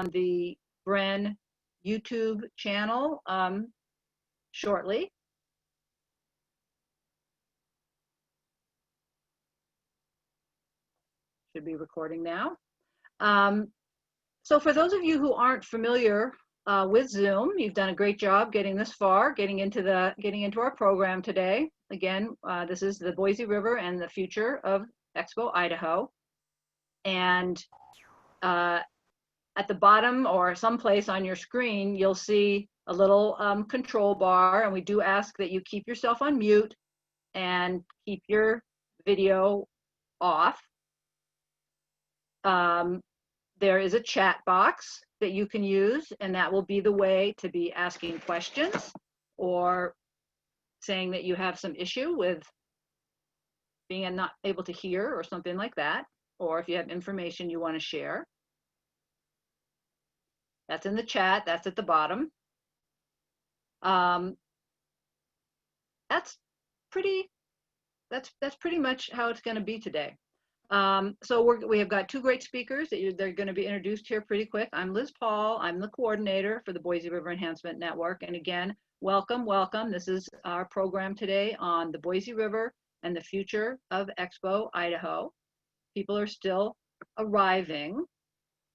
the BREN YouTube channel shortly. Should be recording now. So for those of you who aren't familiar with Zoom, you've done a great job getting this far, getting into our program today. Again, this is the Boise River and the future of Expo Idaho. And at the bottom or someplace on your screen, you'll see a little control bar, and we do ask that you keep yourself on mute and keep your video off. There is a chat box that you can use, and that will be the way to be asking questions or saying that you have some issue with being not able to hear or something like that, or if you have information you want to share. That's in the chat, that's at the bottom. That's pretty much how it's going to be today. So we have got two great speakers that they're going to be introduced here pretty quick. I'm Liz Paul. I'm the coordinator for the Boise River Enhancement Network. And again, welcome, welcome. This is our program today on the Boise River and the future of Expo Idaho. People are still arriving.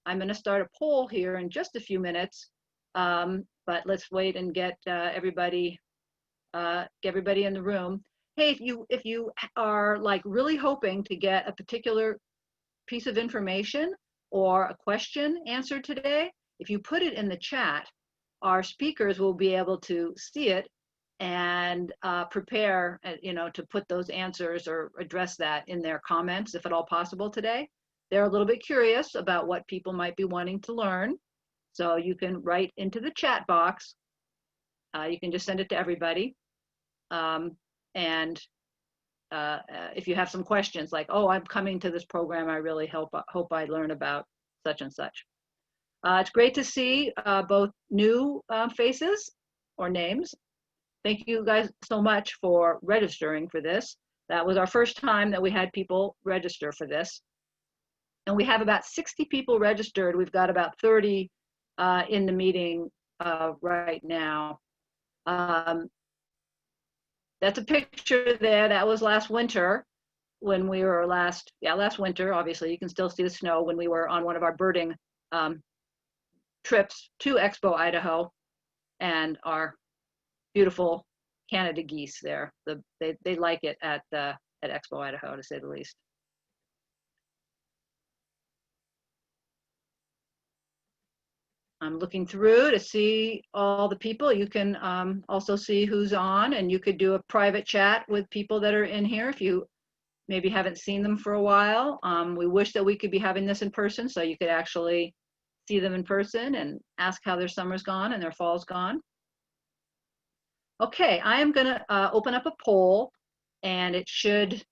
I'm going to start a poll here in just a few minutes, but let's wait and get everybody in the room. Hey, if you are like really hoping to get a particular piece of information or a question answered today, if you put it in the chat, our speakers will be able to see it and prepare, to put those answers or address that in their comments, if at all possible today. They're a little bit curious about what people might be wanting to learn. So you can write into the chat box. You can just send it to everybody. If you have some questions like, oh, I'm coming to this program, I really hope I learn about such and such. It's great to see both new faces or names. Thank you guys so much for registering for this. That was our first time that we had people register for this. And we have about 60 people registered. We've got about 30 in the meeting right now. That's a picture there. That was last winter when we were last winter. Obviously, you can still see the snow when we were on one of our birding trips to Expo Idaho, and our beautiful Canada geese there. They like it at Expo Idaho, to say the least. I'm looking through to see all the people. You can also see who's on, and you could do a private chat with people that are in here if you maybe haven't seen them for a while. We wish that we could be having this in person so you could actually see them in person and ask how their summer's gone and their fall's gone. Okay, I am gonna open up a poll, and it should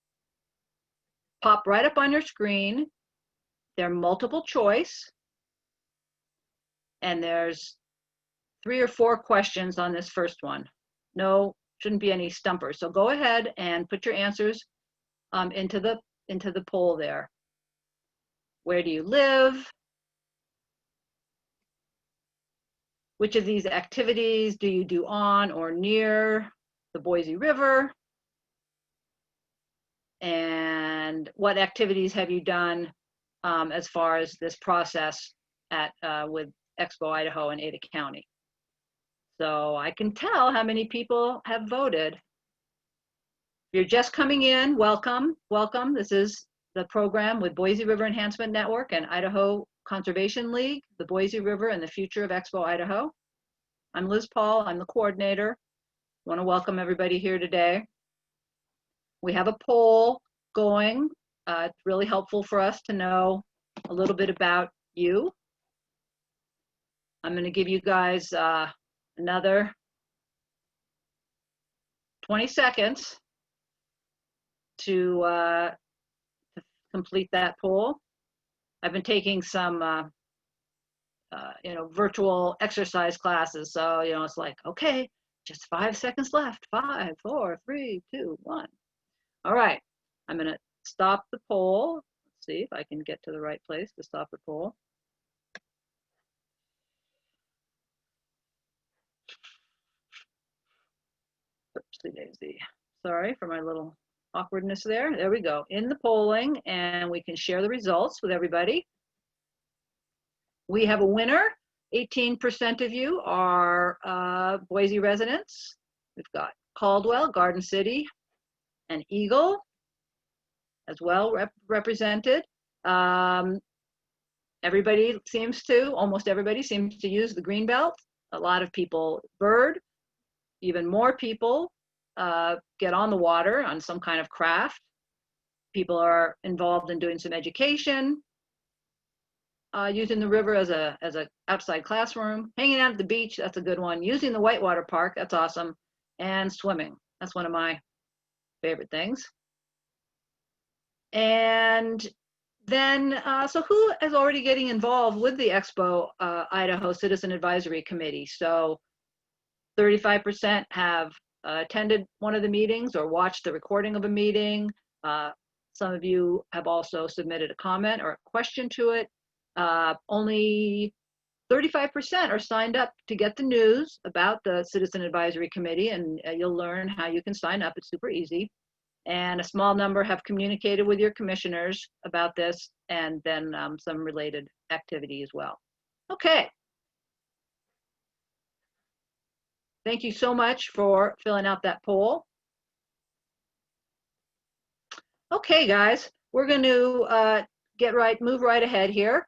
pop right up on your screen. They're multiple choice. And there's 3 or 4 questions on this first one. No, shouldn't be any stumpers. So go ahead and put your answers into the poll there. Where do you live? Which of these activities do you do on or near the Boise River? And what activities have you done as far as this process with Expo Idaho and Ada County? So I can tell how many people have voted. If you're just coming in, welcome, welcome. This is the program with Boise River Enhancement Network and Idaho Conservation League, the Boise River and the future of Expo Idaho. I'm Liz Paul, I'm the coordinator. I want to welcome everybody here today. We have a poll going. It's really helpful for us to know a little bit about you. I'm going to give you guys another 20 seconds to complete that poll. I've been taking some virtual exercise classes, so it's like, okay, just 5 seconds left. 5, 4, 3, 2, 1. All right, I'm going to stop the poll. Let's see if I can get to the right place to stop the poll. Oopsie daisy. Sorry for my little awkwardness there. There we go. In the polling, and we can share the results with everybody. We have a winner. 18% of you are Boise residents. We've got Caldwell, Garden City, and Eagle as well represented. Everybody seems to, almost everybody seems to use the Greenbelt. A lot of people bird. Even more people get on the water on some kind of craft. People are involved in doing some education, using the river as a outside classroom, hanging out at the beach, that's a good one, using the whitewater park, that's awesome, and swimming. That's one of my favorite things. And then, so who is already getting involved with the Expo Idaho Citizen Advisory Committee? So 35% have attended one of the meetings or watched the recording of a meeting. Some of you have also submitted a comment or a question to it. Only 35% are signed up to get the news about the Citizen Advisory Committee, and you'll learn how you can sign up. It's super easy. And a small number have communicated with your commissioners about this, and then some related activity as well. Okay. Thank you so much for filling out that poll. Okay, guys, we're going to move right ahead here.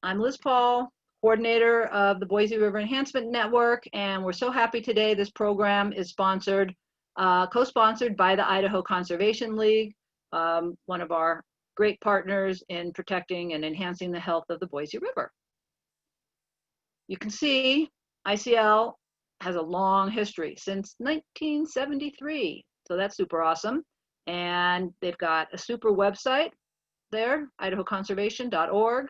I'm Liz Paul, coordinator of the Boise River Enhancement Network, and we're so happy today. This program is sponsored, co-sponsored by the Idaho Conservation League, one of our great partners in protecting and enhancing the health of the Boise River. You can see ICL has a long history since 1973, so that's super awesome. And they've got a super website there, idahoconservation.org.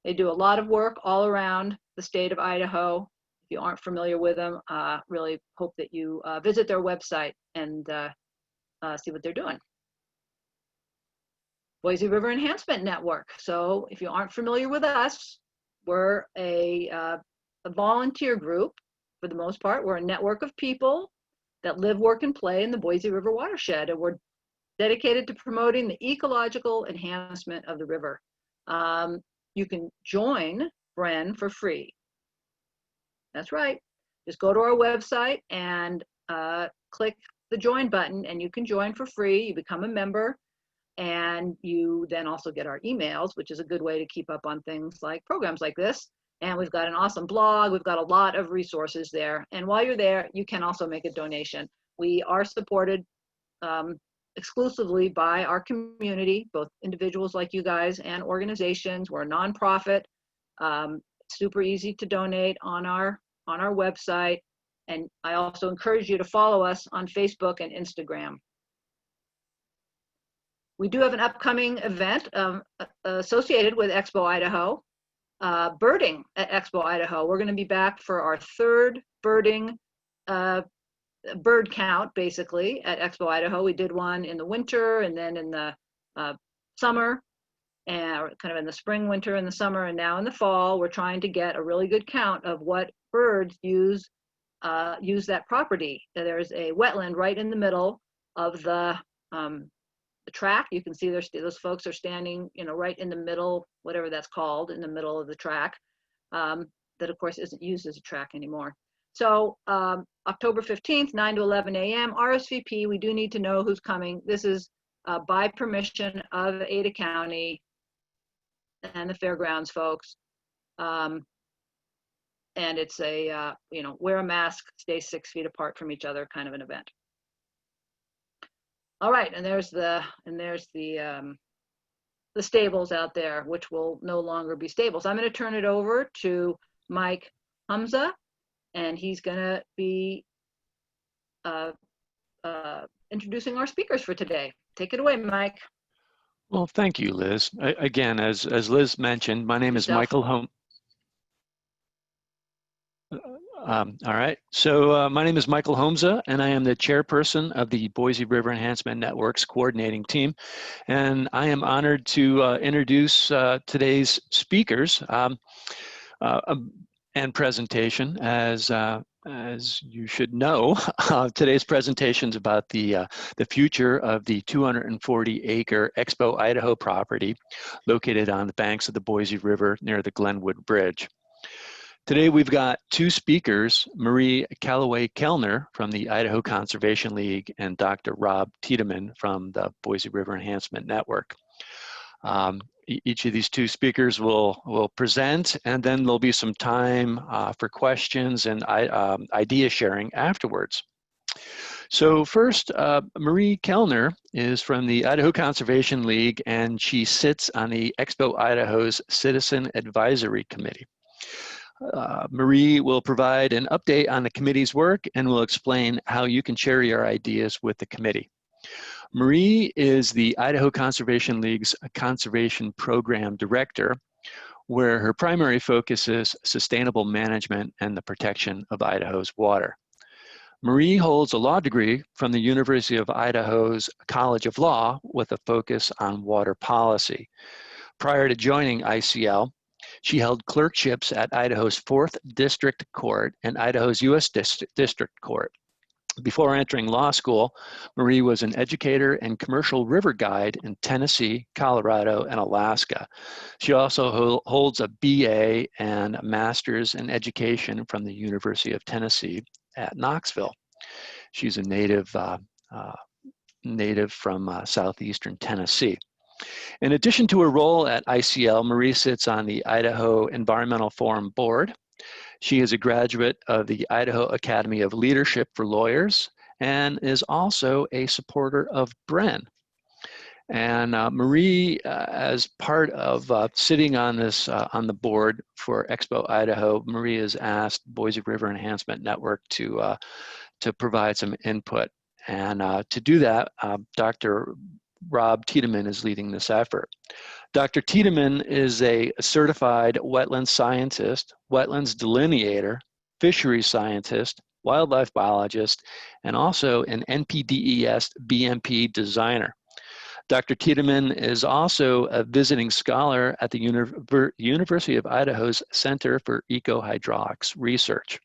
They do a lot of work all around the state of Idaho. If you aren't familiar with them, really hope that you visit their website and see what they're doing. Boise River Enhancement Network. So if you aren't familiar with us, we're a volunteer group for the most part. We're a network of people that live, work, and play in the Boise River watershed, and we're dedicated to promoting the ecological enhancement of the river. You can join BREN for free. That's right. Just go to our website and click the join button, and you can join for free. You become a member, and you then also get our emails, which is a good way to keep up on things like programs like this. And we've got an awesome blog. We've got a lot of resources there. And while you're there, you can also make a donation. We are supported exclusively by our community, both individuals like you guys and organizations. We're a nonprofit. Super easy to donate on our website. And I also encourage you to follow us on Facebook and Instagram. We do have an upcoming event associated with Expo Idaho, birding at Expo Idaho. We're going to be back for our third birding bird count, basically, at Expo Idaho. We did one in the winter and then in the summer, and kind of in the spring, winter, and the summer, and now in the fall. We're trying to get a really good count of what birds use that property. There's a wetland right in the middle of the track. You can see those folks are standing, right in the middle, whatever that's called, in the middle of the track. That of course isn't used as a track anymore. So October 15th, 9 to 11 a.m. RSVP. We do need to know who's coming. This is by permission of Ada County and the fairgrounds folks. And it's a wear a mask, stay 6 feet apart from each other kind of an event. All right, and there's the stables out there, which will no longer be stables. I'm going to turn it over to Mike Humza, and he's going to be introducing our speakers for today. Take it away, Mike. Well, thank you, Liz. Again, as Liz mentioned, my name is Michael Hum. All right, so my name is Michael Homza, and I am the chairperson of the Boise River Enhancement Network's coordinating team. And I am honored to introduce today's speakers and presentation. As As you should know, today's presentation is about the future of the 240-acre Expo Idaho property located on the banks of the Boise River near the Glenwood Bridge. Today we've got two speakers, Marie Kellner from the Idaho Conservation League and Dr. Rob Tiedemann from the Boise River Enhancement Network. Each of these two speakers will present, and then there'll be some time for questions and idea sharing afterwards. So first, Marie Kellner is from the Idaho Conservation League, and she sits on the Expo Idaho's Citizen Advisory Committee. Marie will provide an update on the committee's work and will explain how you can share your ideas with the committee. Marie is the Idaho Conservation League's Conservation Program Director, where her primary focus is sustainable management and the protection of Idaho's water. Marie holds a law degree from the University of Idaho's College of Law with a focus on water policy. Prior to joining ICL, she held clerkships at Idaho's 4th District Court and Idaho's U.S. District Court. Before entering law school, Marie was an educator and commercial river guide in Tennessee, Colorado, and Alaska. She also holds a BA and a master's in education from the University of Tennessee at Knoxville. She's a native from southeastern Tennessee. In addition to her role at ICL, Marie sits on the Idaho Environmental Forum Board. She is a graduate of the Idaho Academy of Leadership for Lawyers and is also a supporter of BREN. And Marie, as part of sitting on this on the board for Expo Idaho, Marie has asked Boise River Enhancement Network to provide some input. And to do that, Dr. Rob Tiedemann is leading this effort. Dr. Tiedemann is a certified wetlands scientist, wetlands delineator, fisheries scientist, wildlife biologist, and also an NPDES BMP designer. Dr. Tiedemann is also a visiting scholar at the University of Idaho's Center for Ecohydraulics Research.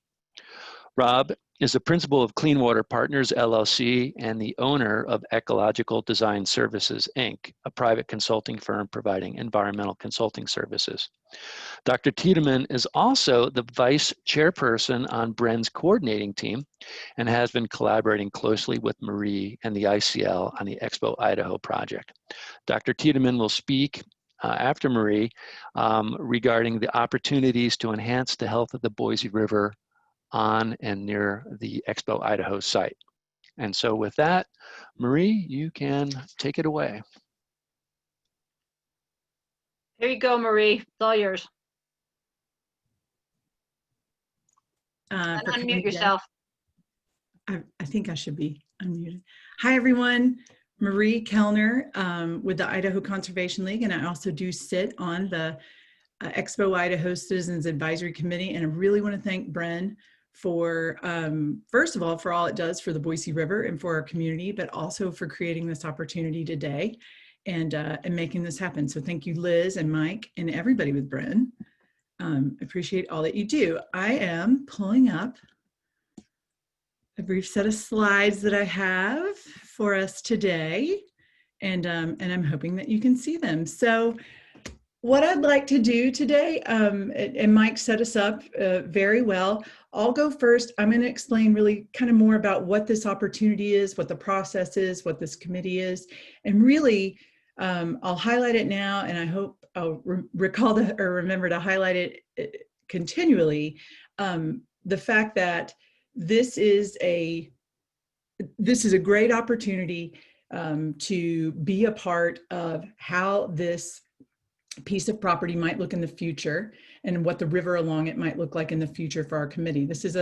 Rob is the principal of Clean Water Partners, LLC, and the owner of Ecological Design Services, Inc., a private consulting firm providing environmental consulting services. Dr. Tiedemann is also the vice chairperson on BREN's coordinating team and has been collaborating closely with Marie and the ICL on the Expo Idaho project. Dr. Tiedemann will speak after Marie regarding the opportunities to enhance the health of the Boise River on and near the Expo Idaho site. And so with that, Marie, you can take it away. Here you go, Marie. It's all yours. Unmute yourself. I think I should be unmuted. Hi, everyone. Marie Kellner with the Idaho Conservation League, and I also do sit on the Expo Idaho Citizens Advisory Committee, and I really want to thank BREN for, first of all, for all it does for the Boise River and for our community, but also for creating this opportunity today and making this happen. So thank you, Liz and Mike and everybody with BREN. Appreciate all that you do. I am pulling up a brief set of slides that I have for us today, and I'm hoping that you can see them. So what I'd like to do today, and Mike set us up very well. I'll go first. I'm going to explain really kind of more about what this opportunity is, what the process is, what this committee is, and really I'll highlight it now, and I hope I'll recall or remember to highlight it continually. The fact that this is a great opportunity to be a part of how this piece of property might look in the future and what the river along it might look like in the future for our committee. This is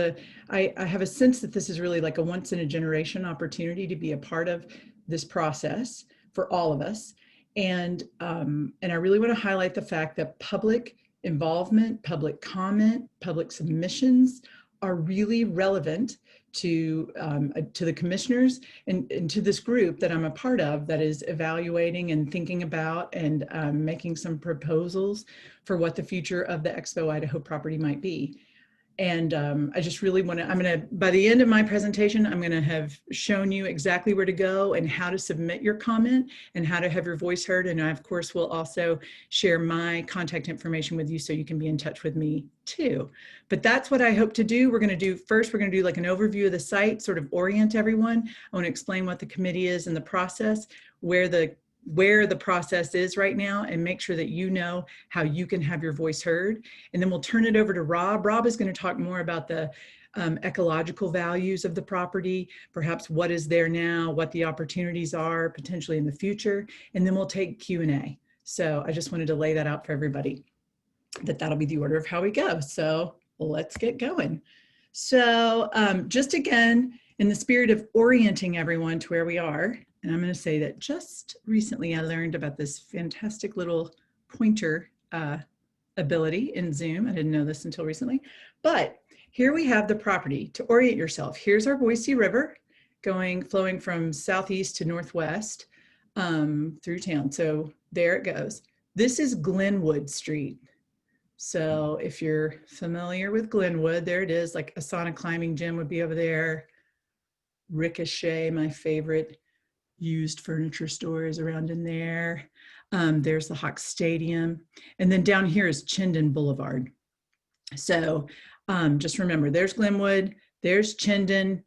I have a sense that this is really like a once in a generation opportunity to be a part of this process for all of us. And I really want to highlight the fact that public involvement, public comment, public submissions are really relevant to the commissioners and to this group that I'm a part of that is evaluating and thinking about and making some proposals for what the future of the Expo Idaho property might be. And I just really want to, by the end of my presentation, I'm going to have shown you exactly where to go and how to submit your comment and how to have your voice heard. And I, of course, will also share my contact information with you so you can be in touch with me too. But that's what I hope to do. We're going to do first, we're going to do like an overview of the site, sort of orient everyone. I want to explain what the committee is and the process, where the process is right now, and make sure that you know how you can have your voice heard. And then we'll turn it over to Rob. Rob is going to talk more about the ecological values of the property, perhaps what is there now, what the opportunities are potentially in the future, and then we'll take Q&A. So I just wanted to lay that out for everybody, that'll be the order of how we go. So let's get going. So just again, in the spirit of orienting everyone to where we are, and I'm going to say that just recently I learned about this fantastic little pointer ability in Zoom. I didn't know this until recently, but here we have the property to orient yourself. Here's our Boise River flowing from southeast to northwest through town. So there it goes. This is Glenwood Street. So if you're familiar with Glenwood, there it is, like Asana Climbing Gym would be over there. Ricochet, my favorite used furniture store, is around in there. There's the Hawks Stadium. And then down here is Chinden Boulevard. So just remember, there's Glenwood, there's Chinden,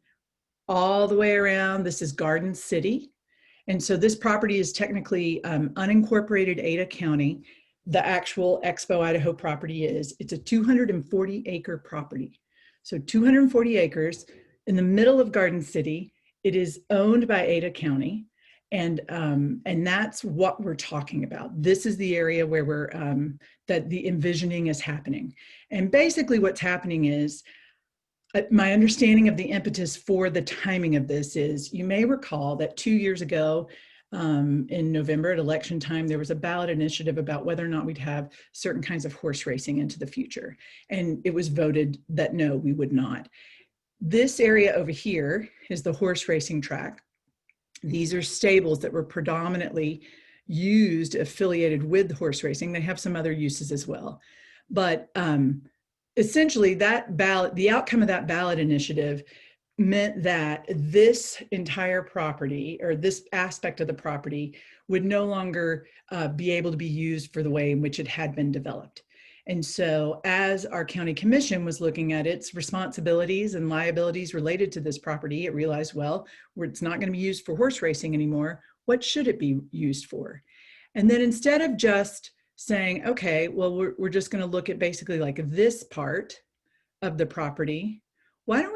all the way around. This is Garden City. And so this property is technically unincorporated Ada County. The actual Expo Idaho property it's a 240 acre property. So 240 acres in the middle of Garden City. It is owned by Ada County, and that's what we're talking about. This is the area where that the envisioning is happening. And basically what's happening is, my understanding of the impetus for the timing of this is, you may recall that 2 years ago, in November at election time, there was a ballot initiative about whether or not we'd have certain kinds of horse racing into the future. And it was voted that no, we would not. This area over here is the horse racing track. These are stables that were predominantly used, affiliated with horse racing. They have some other uses as well. But essentially the outcome of that ballot initiative meant that this entire property, or this aspect of the property, would no longer be able to be used for the way in which it had been developed. And so as our county commission was looking at its responsibilities and liabilities related to this property, it realized, well, it's not going to be used for horse racing anymore. What should it be used for? And then instead of just saying, okay, well, we're just going to look at basically like this part of the property, why don't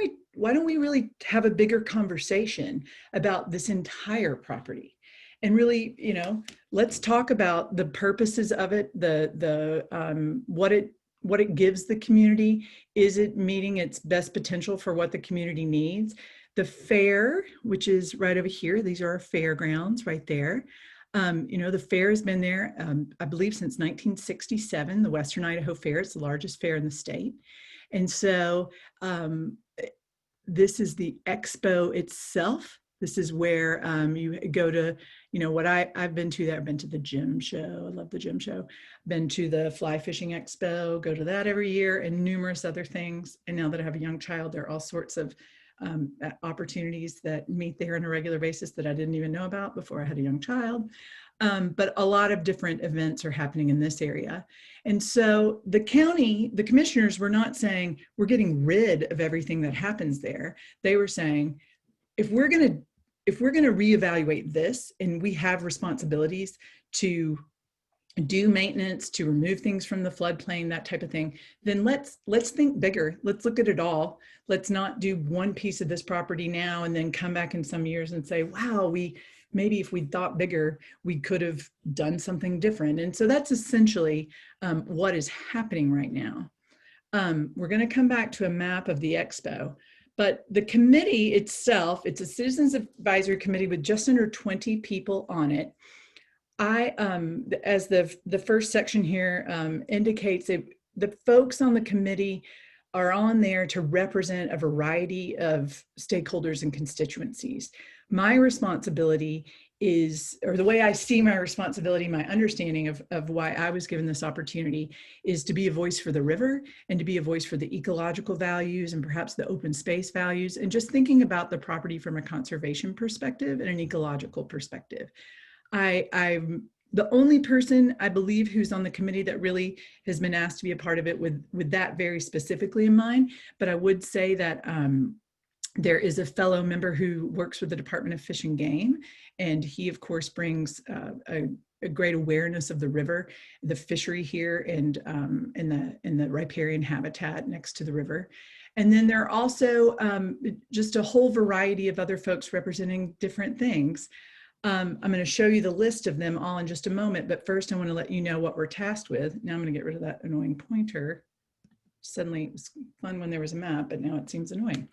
we really have a bigger conversation about this entire property? And really, let's talk about the purposes of it, what it gives the community. Is it meeting its best potential for what the community needs? The fair, which is right over here, these are our fairgrounds right there. The fair has been there, I believe, since 1967, the Western Idaho Fair. It's the largest fair in the state. And so this is the expo itself. This is where you go to, what I've been to there. I've been to the gym show. I love the gym show. Been to the fly fishing expo, go to that every year, and numerous other things. And now that I have a young child, there are all sorts of opportunities that meet there on a regular basis that I didn't even know about before I had a young child. But a lot of different events are happening in this area. And so the commissioners were not saying we're getting rid of everything that happens there. They were saying, if we're going to reevaluate this, and we have responsibilities to do maintenance, to remove things from the floodplain, that type of thing, then let's think bigger. Let's look at it all. Let's not do one piece of this property now and then come back in some years and say, wow, maybe if we thought bigger, we could have done something different. And so that's essentially what is happening right now. We're going to come back to a map of the expo. But the committee itself, it's a Citizens Advisory Committee with just under 20 people on it. As the first section here indicates, the folks on the committee are on there to represent a variety of stakeholders and constituencies. My responsibility or the way I see my responsibility, my understanding of why I was given this opportunity is to be a voice for the river and to be a voice for the ecological values and perhaps the open space values, and just thinking about the property from a conservation perspective and an ecological perspective. I'm the only person I believe who's on the committee that really has been asked to be a part of it with that very specifically in mind. But I would say that there is a fellow member who works with the Department of Fish and Game, and he of course brings a great awareness of the river, the fishery here, and in the riparian habitat next to the river. And then there are also just a whole variety of other folks representing different things. I'm going to show you the list of them all in just a moment, but first I want to let you know what we're tasked with. Now I'm going to get rid of that annoying pointer. Suddenly it was fun when there was a map, but now it seems annoying.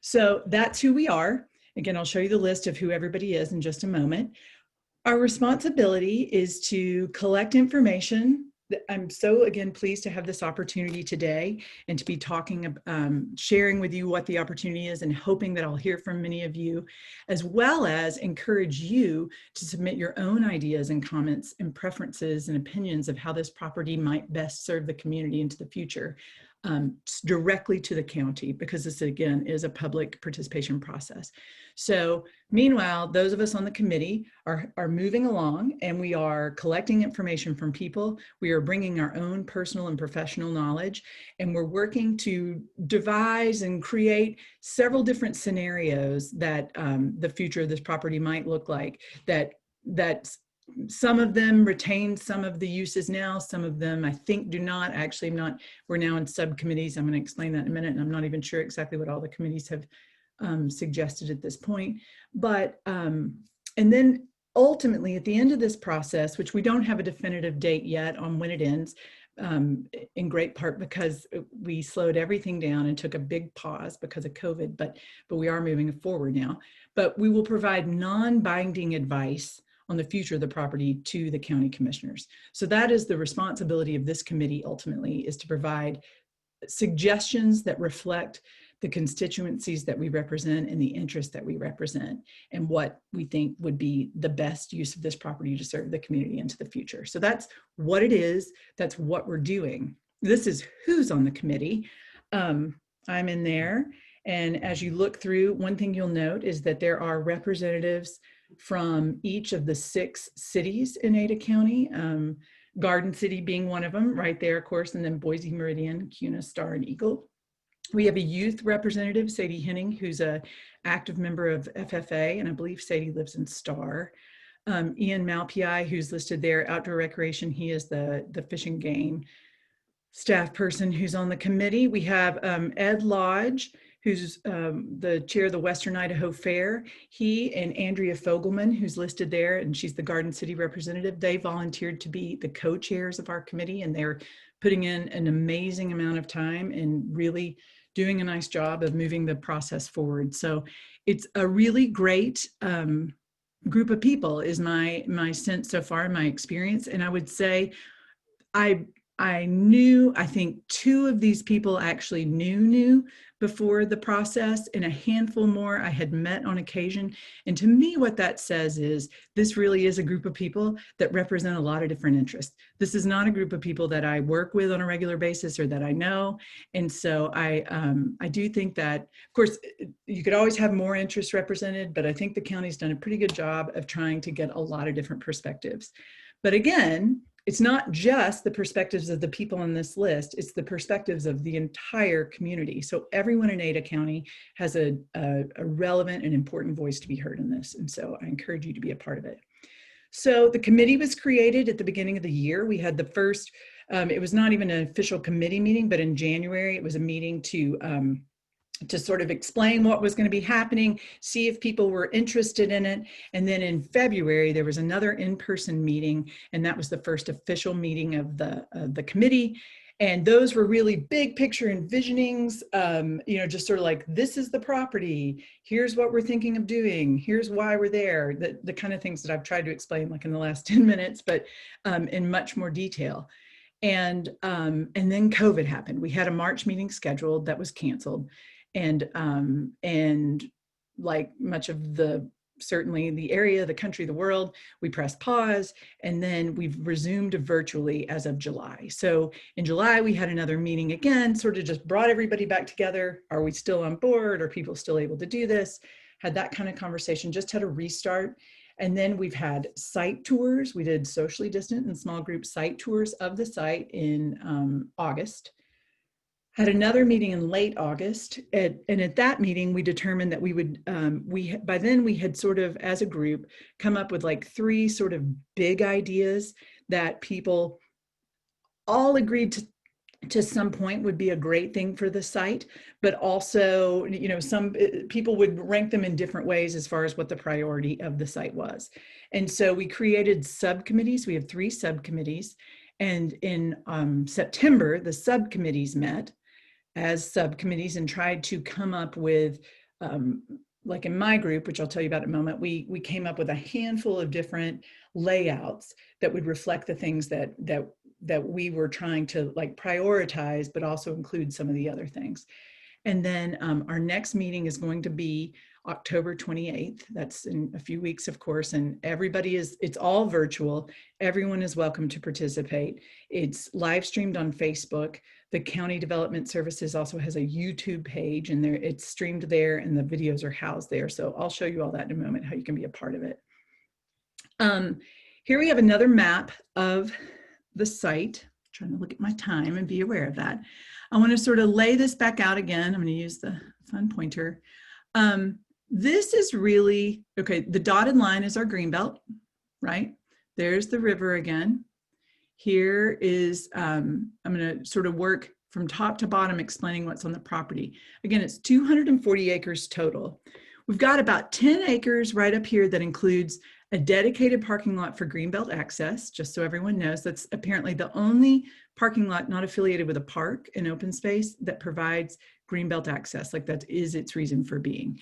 So that's who we are. Again, I'll show you the list of who everybody is in just a moment. Our responsibility is to collect information. I'm so, again, pleased to have this opportunity today and to be talking, sharing with you what the opportunity is and hoping that I'll hear from many of you, as well as encourage you to submit your own ideas and comments and preferences and opinions of how this property might best serve the community into the future, directly to the county, because this, again, is a public participation process. So meanwhile, those of us on the committee are moving along, and we are collecting information from people. We are bringing our own personal and professional knowledge, and we're working to devise and create several different scenarios that the future of this property might look like, that some of them retain some of the uses now, some of them I think do not. Actually, we're now in subcommittees. I'm going to explain that in a minute, and I'm not even sure exactly what all the committees have suggested at this point. But and then ultimately at the end of this process, which we don't have a definitive date yet on when it ends, in great part because we slowed everything down and took a big pause because of COVID, but we are moving forward now. But we will provide non-binding advice on the future of the property to the county commissioners. So that is the responsibility of this committee ultimately, is to provide suggestions that reflect the constituencies that we represent and the interests that we represent and what we think would be the best use of this property to serve the community into the future. So that's what it is. That's what we're doing. This is who's on the committee. I'm in there. And as you look through, one thing you'll note is that there are representatives from each of the 6 cities in Ada County, Garden City being one of them right there, of course, and then Boise, Meridian, Kuna, Star, and Eagle. We have a youth representative, Sadie Henning, who's an active member of FFA, and I believe Sadie lives in Star. Ian Malpai, who's listed there, outdoor recreation. He is the fish and game staff person who's on the committee. We have Ed Lodge, who's the chair of the Western Idaho Fair. He and Andrea Fogelman, who's listed there, and she's the Garden City representative. They volunteered to be the co-chairs of our committee, and they're putting in an amazing amount of time and really doing a nice job of moving the process forward. So it's a really great group of people is my sense so far, my experience. And I would say I think 2 of these people actually knew before the process, and a handful more I had met on occasion. And to me, what that says is this really is a group of people that represent a lot of different interests. This is not a group of people that I work with on a regular basis or that I know. And so I do think that, of course, you could always have more interests represented, but I think the county's done a pretty good job of trying to get a lot of different perspectives. But again, it's not just the perspectives of the people on this list, it's the perspectives of the entire community. So everyone in Ada County has a relevant and important voice to be heard in this. And so I encourage you to be a part of it. So the committee was created at the beginning of the year. We had the first, it was not even an official committee meeting, but in January, it was a meeting to sort of explain what was going to be happening, see if people were interested in it. And then in February, there was another in-person meeting, and that was the first official meeting of the committee. And those were really big picture envisionings, just sort of like, this is the property, here's what we're thinking of doing, here's why we're there, the kind of things that I've tried to explain like in the last 10 minutes, but in much more detail. And then COVID happened. We had a March meeting scheduled that was canceled. And like much of the certainly the area, the country, the world. We pressed pause, and then we've resumed virtually as of July. So in July, we had another meeting again, sort of just brought everybody back together. Are we still on board? Are people still able to do this? Had that kind of conversation, just had a restart. And then we've had site tours. We did socially distant and small group site tours of the site in August. Had another meeting in late August, and at that meeting, we determined that we would, by then we had sort of, as a group, come up with like 3 sort of big ideas that people all agreed to some point would be a great thing for the site, but also, you know, some people would rank them in different ways as far as what the priority of the site was. And so we created subcommittees. We have 3 subcommittees, and in September, the subcommittees met as subcommittees and tried to come up with, like in my group, which I'll tell you about in a moment, we came up with a handful of different layouts that would reflect the things that we were trying to like prioritize, but also include some of the other things. And then our next meeting is going to be October 28th. That's in a few weeks, of course, and it's all virtual. Everyone is welcome to participate. It's live streamed on Facebook. The County Development Services also has a YouTube page, and it's streamed there, and the videos are housed there. So I'll show you all that in a moment, how you can be a part of it. Here we have another map of the site. I'm trying to look at my time and be aware of that. I want to sort of lay this back out again. I'm going to use the fun pointer. This is really, okay, the dotted line is our greenbelt, right? There's the river again. Here is, I'm going to sort of work from top to bottom explaining what's on the property. Again, it's 240 acres total. We've got about 10 acres right up here that includes a dedicated parking lot for greenbelt access, just so everyone knows. That's apparently the only parking lot not affiliated with a park, an open space, that provides greenbelt access. Like that is its reason for being.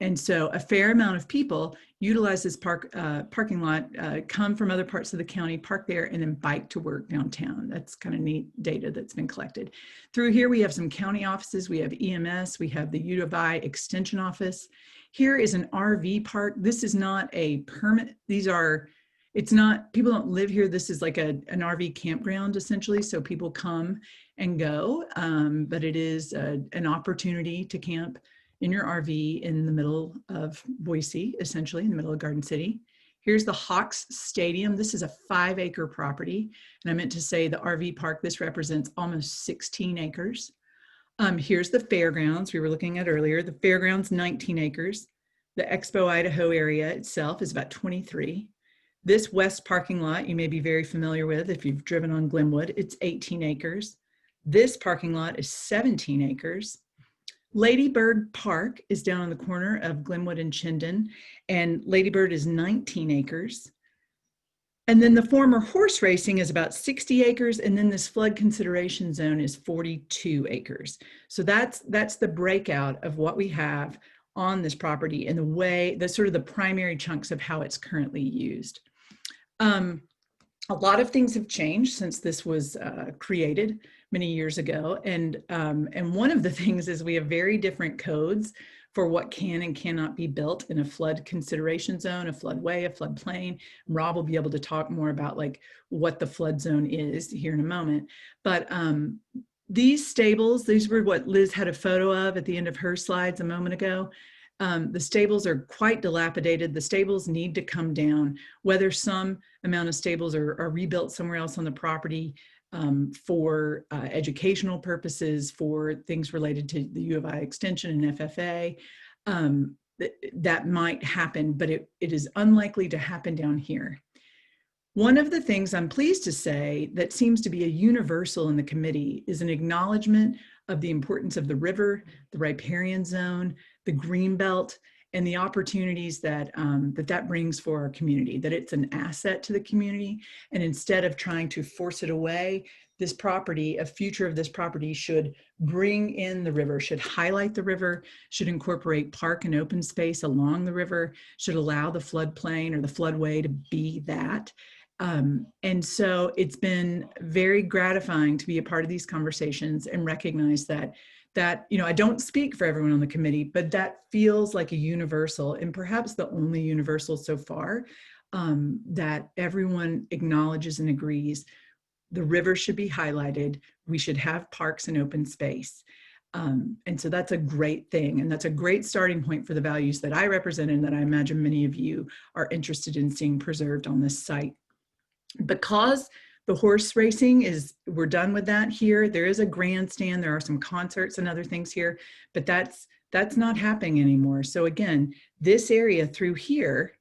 And so a fair amount of people utilize this parking lot, come from other parts of the county, park there, and then bike to work downtown. That's kind of neat data that's been collected. Through here, we have some county offices. We have EMS. We have the U of I Extension Office. Here is an RV park. This is not a permit. It's not, people don't live here. This is like an RV campground, essentially. So people come and go, but it is an opportunity to camp in your RV in the middle of Boise, essentially in the middle of Garden City. Here's the Hawks Stadium. This is a 5-acre property. And I meant to say the RV park, this represents almost 16 acres. Here's the fairgrounds we were looking at earlier. The fairgrounds, 19 acres. The Expo Idaho area itself is about 23. This west parking lot you may be very familiar with if you've driven on Glenwood. It's 18 acres. This parking lot is 17 acres. Lady Bird Park is down on the corner of Glenwood and Chinden, and Lady Bird is 19 acres. And then the former horse racing is about 60 acres, and then this flood consideration zone is 42 acres. So that's the breakout of what we have on this property and the way, the sort of the primary chunks of how it's currently used. A lot of things have changed since this was created many years ago. And one of the things is we have very different codes for what can and cannot be built in a flood consideration zone, a floodway, a floodplain. Rob will be able to talk more about like what the flood zone is here in a moment. But these stables, these were what Liz had a photo of at the end of her slides a moment ago. The stables are quite dilapidated. The stables need to come down, whether some amount of stables are rebuilt somewhere else on the property for educational purposes, for things related to the U of I extension and FFA. That might happen, but it is unlikely to happen down here. One of the things I'm pleased to say that seems to be a universal in the committee is an acknowledgement of the importance of the river, the riparian zone, the greenbelt, and the opportunities that that brings for our community, that it's an asset to the community. And instead of trying to force it away, this property, a future of this property should bring in the river, should highlight the river, should incorporate park and open space along the river, should allow the floodplain or the floodway to be that. And so it's been very gratifying to be a part of these conversations and recognize that that, I don't speak for everyone on the committee, but that feels like a universal, and perhaps the only universal so far, that everyone acknowledges and agrees. The river should be highlighted. We should have parks and open space. And so that's a great thing. And that's a great starting point for the values that I represent and that I imagine many of you are interested in seeing preserved on this site. Because the horse racing we're done with that here. There is a grandstand. There are some concerts and other things here, but that's not happening anymore. So again, this area through here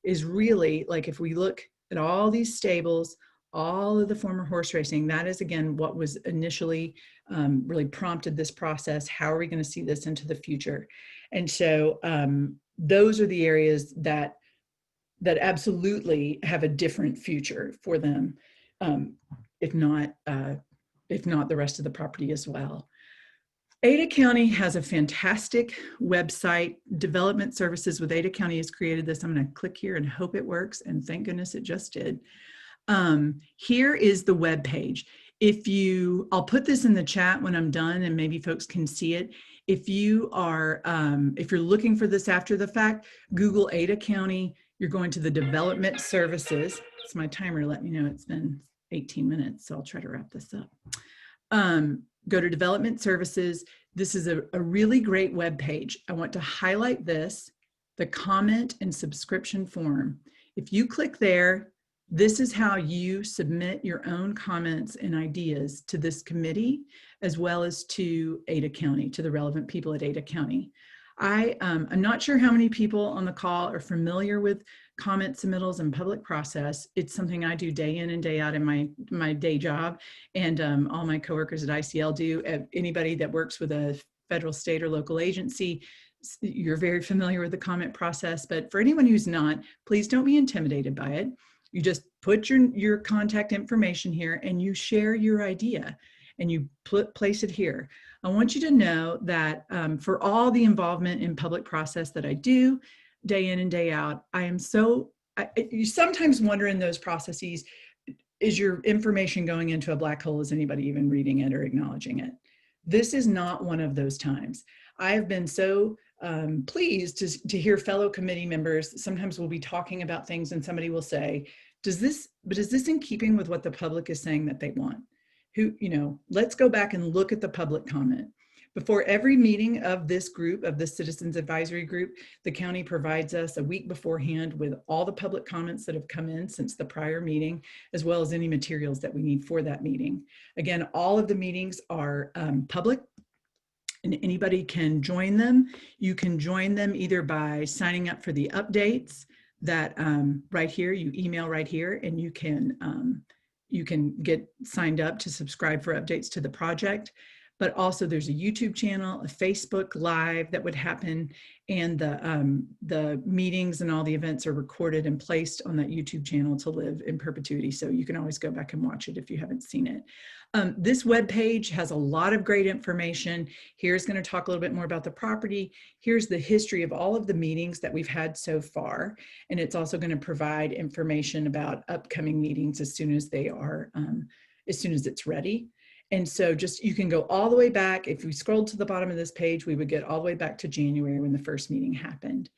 is really, like, if we look at all these stables, all of the former horse racing, that is again what was initially really prompted this process. How are we going to see this into the future? And so those are the areas that absolutely have a different future for them, if not the rest of the property as well. Ada County has a fantastic website. Development Services with Ada County has created this. I'm going to click here and hope it works. And thank goodness it just did. Here is the web page. I'll put this in the chat when I'm done and maybe folks can see it. If you're looking for this after the fact, Google Ada County. You're going to the Development Services. It's my timer. Let me know it's been 18 minutes. So I'll try to wrap this up. Go to Development Services. This is a really great web page. I want to highlight this, the comment and subscription form. If you click there, this is how you submit your own comments and ideas to this committee, as well as to Ada County, to the relevant people at Ada County. I'm not sure how many people on the call are familiar with comment submittals and public process. It's something I do day in and day out in my day job, and all my coworkers at ICL do. Anybody that works with a federal, state, or local agency, you're very familiar with the comment process. But for anyone who's not, please don't be intimidated by it. You just put your contact information here and you share your idea and you place it here. I want you to know that for all the involvement in public process that I do day in and day out, you sometimes wonder in those processes, is your information going into a black hole? Is anybody even reading it or acknowledging it? This is not one of those times. I have been so pleased to hear fellow committee members. Sometimes we'll be talking about things and somebody will say, is this in keeping with what the public is saying that they want? Let's go back and look at the public comment. Before every meeting of this group, of this Citizens Advisory Group, the county provides us a week beforehand with all the public comments that have come in since the prior meeting, as well as any materials that we need for that meeting. Again, all of the meetings are public, and anybody can join them. You can join them either by signing up for the updates that right here, you email right here, and you can get signed up to subscribe for updates to the project. But also there's a YouTube channel, a Facebook Live that would happen, and the meetings and all the events are recorded and placed on that YouTube channel to live in perpetuity. So you can always go back and watch it if you haven't seen it. This web page has a lot of great information. Here's going to talk a little bit more about the property. Here's the history of all of the meetings that we've had so far. And it's also going to provide information about upcoming meetings as soon as it's ready. And so you can go all the way back. If we scrolled to the bottom of this page, we would get all the way back to January when the first meeting happened.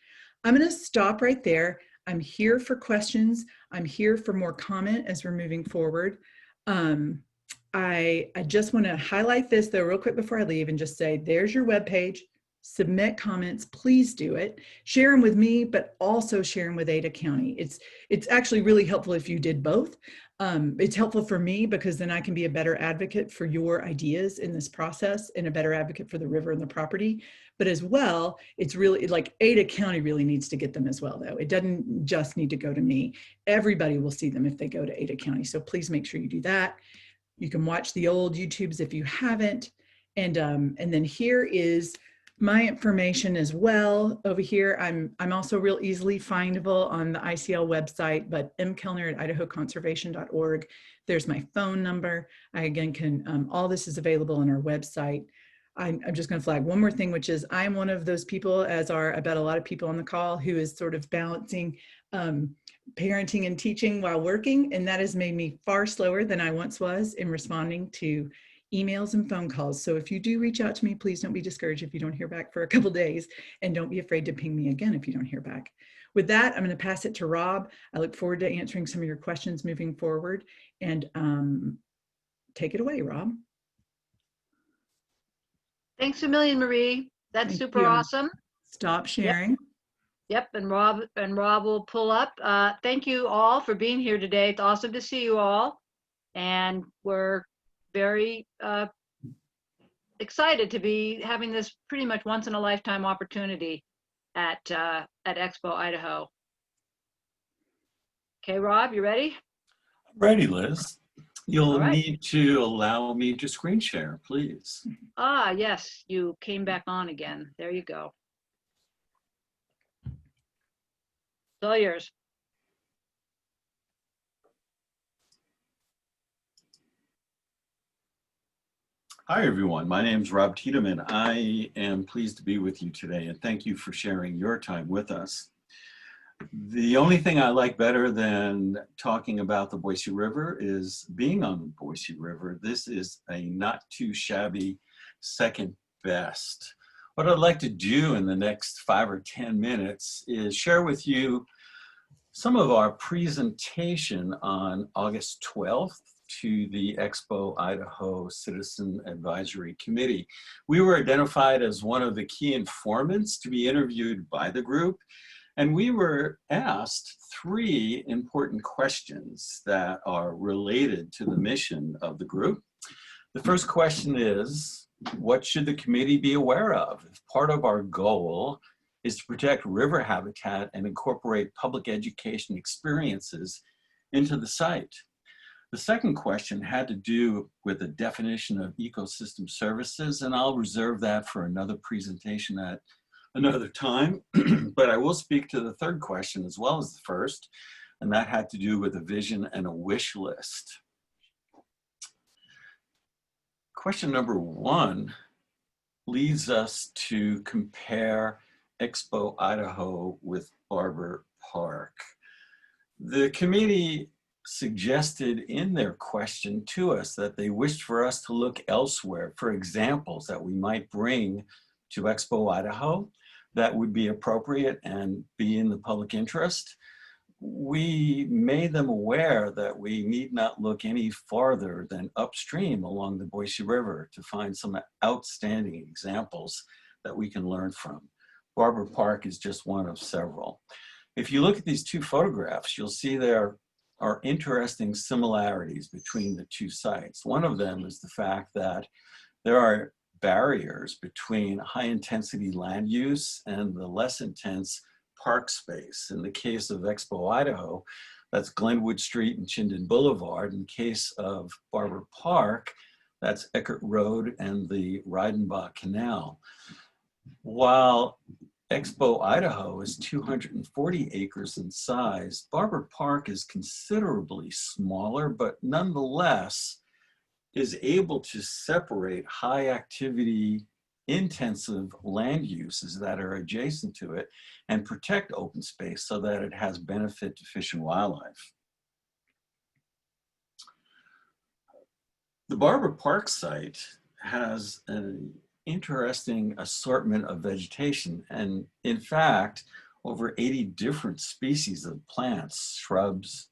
I'm going to stop right there. I'm here for questions. I'm here for more comment as we're moving forward. I just want to highlight this though real quick before I leave and just say, there's your webpage. Submit comments, please do it. Share them with me, but also share them with Ada County. It's actually really helpful if you did both. It's helpful for me because then I can be a better advocate for your ideas in this process and a better advocate for the river and the property. But as well, it's really like Ada County really needs to get them as well though. It doesn't just need to go to me. Everybody will see them if they go to Ada County. So please make sure you do that. You can watch the old YouTubes if you haven't. And then here is my information as well. Over here, I'm also real easily findable on the ICL website, but mkellner@idahoconservation.org. There's my phone number. I again can, all this is available on our website. I'm just going to flag one more thing, which is I'm one of those people, as are I bet a lot of people on the call, who is sort of balancing parenting and teaching while working. And that has made me far slower than I once was in responding to emails and phone calls. So if you do reach out to me, please don't be discouraged if you don't hear back for a couple days, and don't be afraid to ping me again if you don't hear back. With that, I'm going to pass it to Rob. I look forward to answering some of your questions moving forward, and take it away, Rob. Thanks a million, Marie. That's Thank super you. awesome. Stop sharing. Yep, and Rob will pull up. Thank you all for being here today. It's awesome to see you all, and we're very excited to be having this pretty much once in a lifetime opportunity at Expo Idaho. Okay, Rob, you ready? Ready, Liz. You'll All right. need to allow me to screen share, please. Ah, yes, you came back on again. There you go. It's all yours. Hi, everyone. My name is Rob Tiedemann. I am pleased to be with you today, and thank you for sharing your time with us. The only thing I like better than talking about the Boise River is being on the Boise River. This is a not too shabby second best. What I'd like to do in the next 5 or 10 minutes is share with you some of our presentation on August 12th to the Expo Idaho Citizen Advisory Committee. We were identified as one of the key informants to be interviewed by the group, and we were asked 3 important questions that are related to the mission of the group. The first question is, what should the committee be aware of if part of our goal is to protect river habitat and incorporate public education experiences into the site? The second question had to do with the definition of ecosystem services, and I'll reserve that for another presentation at another time. But I will speak to the third question as well as the first, and that had to do with a vision and a wish list. Question number 1 leads us to compare Expo Idaho with Barber Park. The committee suggested in their question to us that they wished for us to look elsewhere for examples that we might bring to Expo Idaho that would be appropriate and be in the public interest. We made them aware that we need not look any farther than upstream along the Boise River to find some outstanding examples that we can learn from. Barber Park is just one of several. If you look at these 2 photographs, you'll see there are interesting similarities between the 2 sites. One of them is the fact that there are barriers between high intensity land use and the less intense park space. In the case of Expo Idaho, that's Glenwood Street and Chinden Boulevard. In the case of Barber Park, that's Eckert Road and the Reidenbach Canal. While Expo Idaho is 240 acres in size, Barber Park is considerably smaller, but nonetheless is able to separate high activity intensive land uses that are adjacent to it and protect open space so that it has benefit to fish and wildlife. The Barber Park site has an interesting assortment of vegetation, and in fact, over 80 different species of plants, shrubs,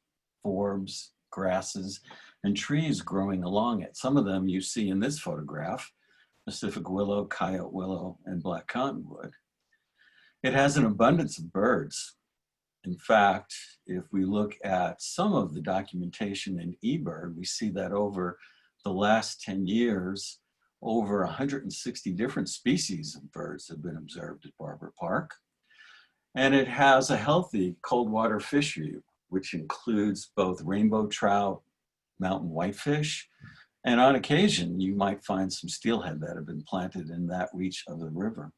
forbs, grasses, and trees growing along it. Some of them you see in this photograph: Pacific willow, coyote willow, and black cottonwood. It has an abundance of birds. In fact, if we look at some of the documentation in eBird, we see that over the last 10 years, over 160 different species of birds have been observed at Barber Park. And it has a healthy cold water fishery, which includes both rainbow trout, mountain whitefish, and on occasion, you might find some steelhead that have been planted in that reach of the river.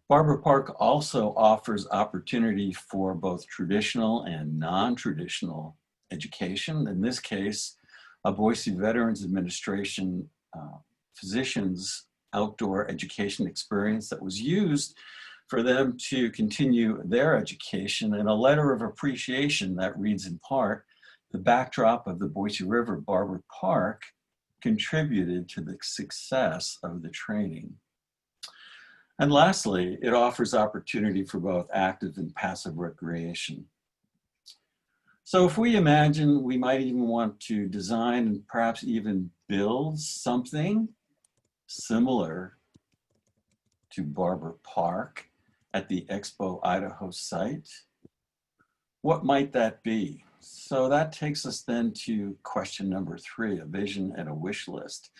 Barber Park also offers opportunity for both traditional and non-traditional education. In this case, a Boise Veterans Administration physicians outdoor education experience that was used for them to continue their education, and a letter of appreciation that reads in part, "The backdrop of the Boise River Barber Park contributed to the success of the training. And lastly, it offers opportunity for both active and passive recreation. So if we imagine, we might even want to design and perhaps even build something similar to Barber Park at the Expo Idaho site, what might that be? So that takes us then to question number 3, a vision and a wish list.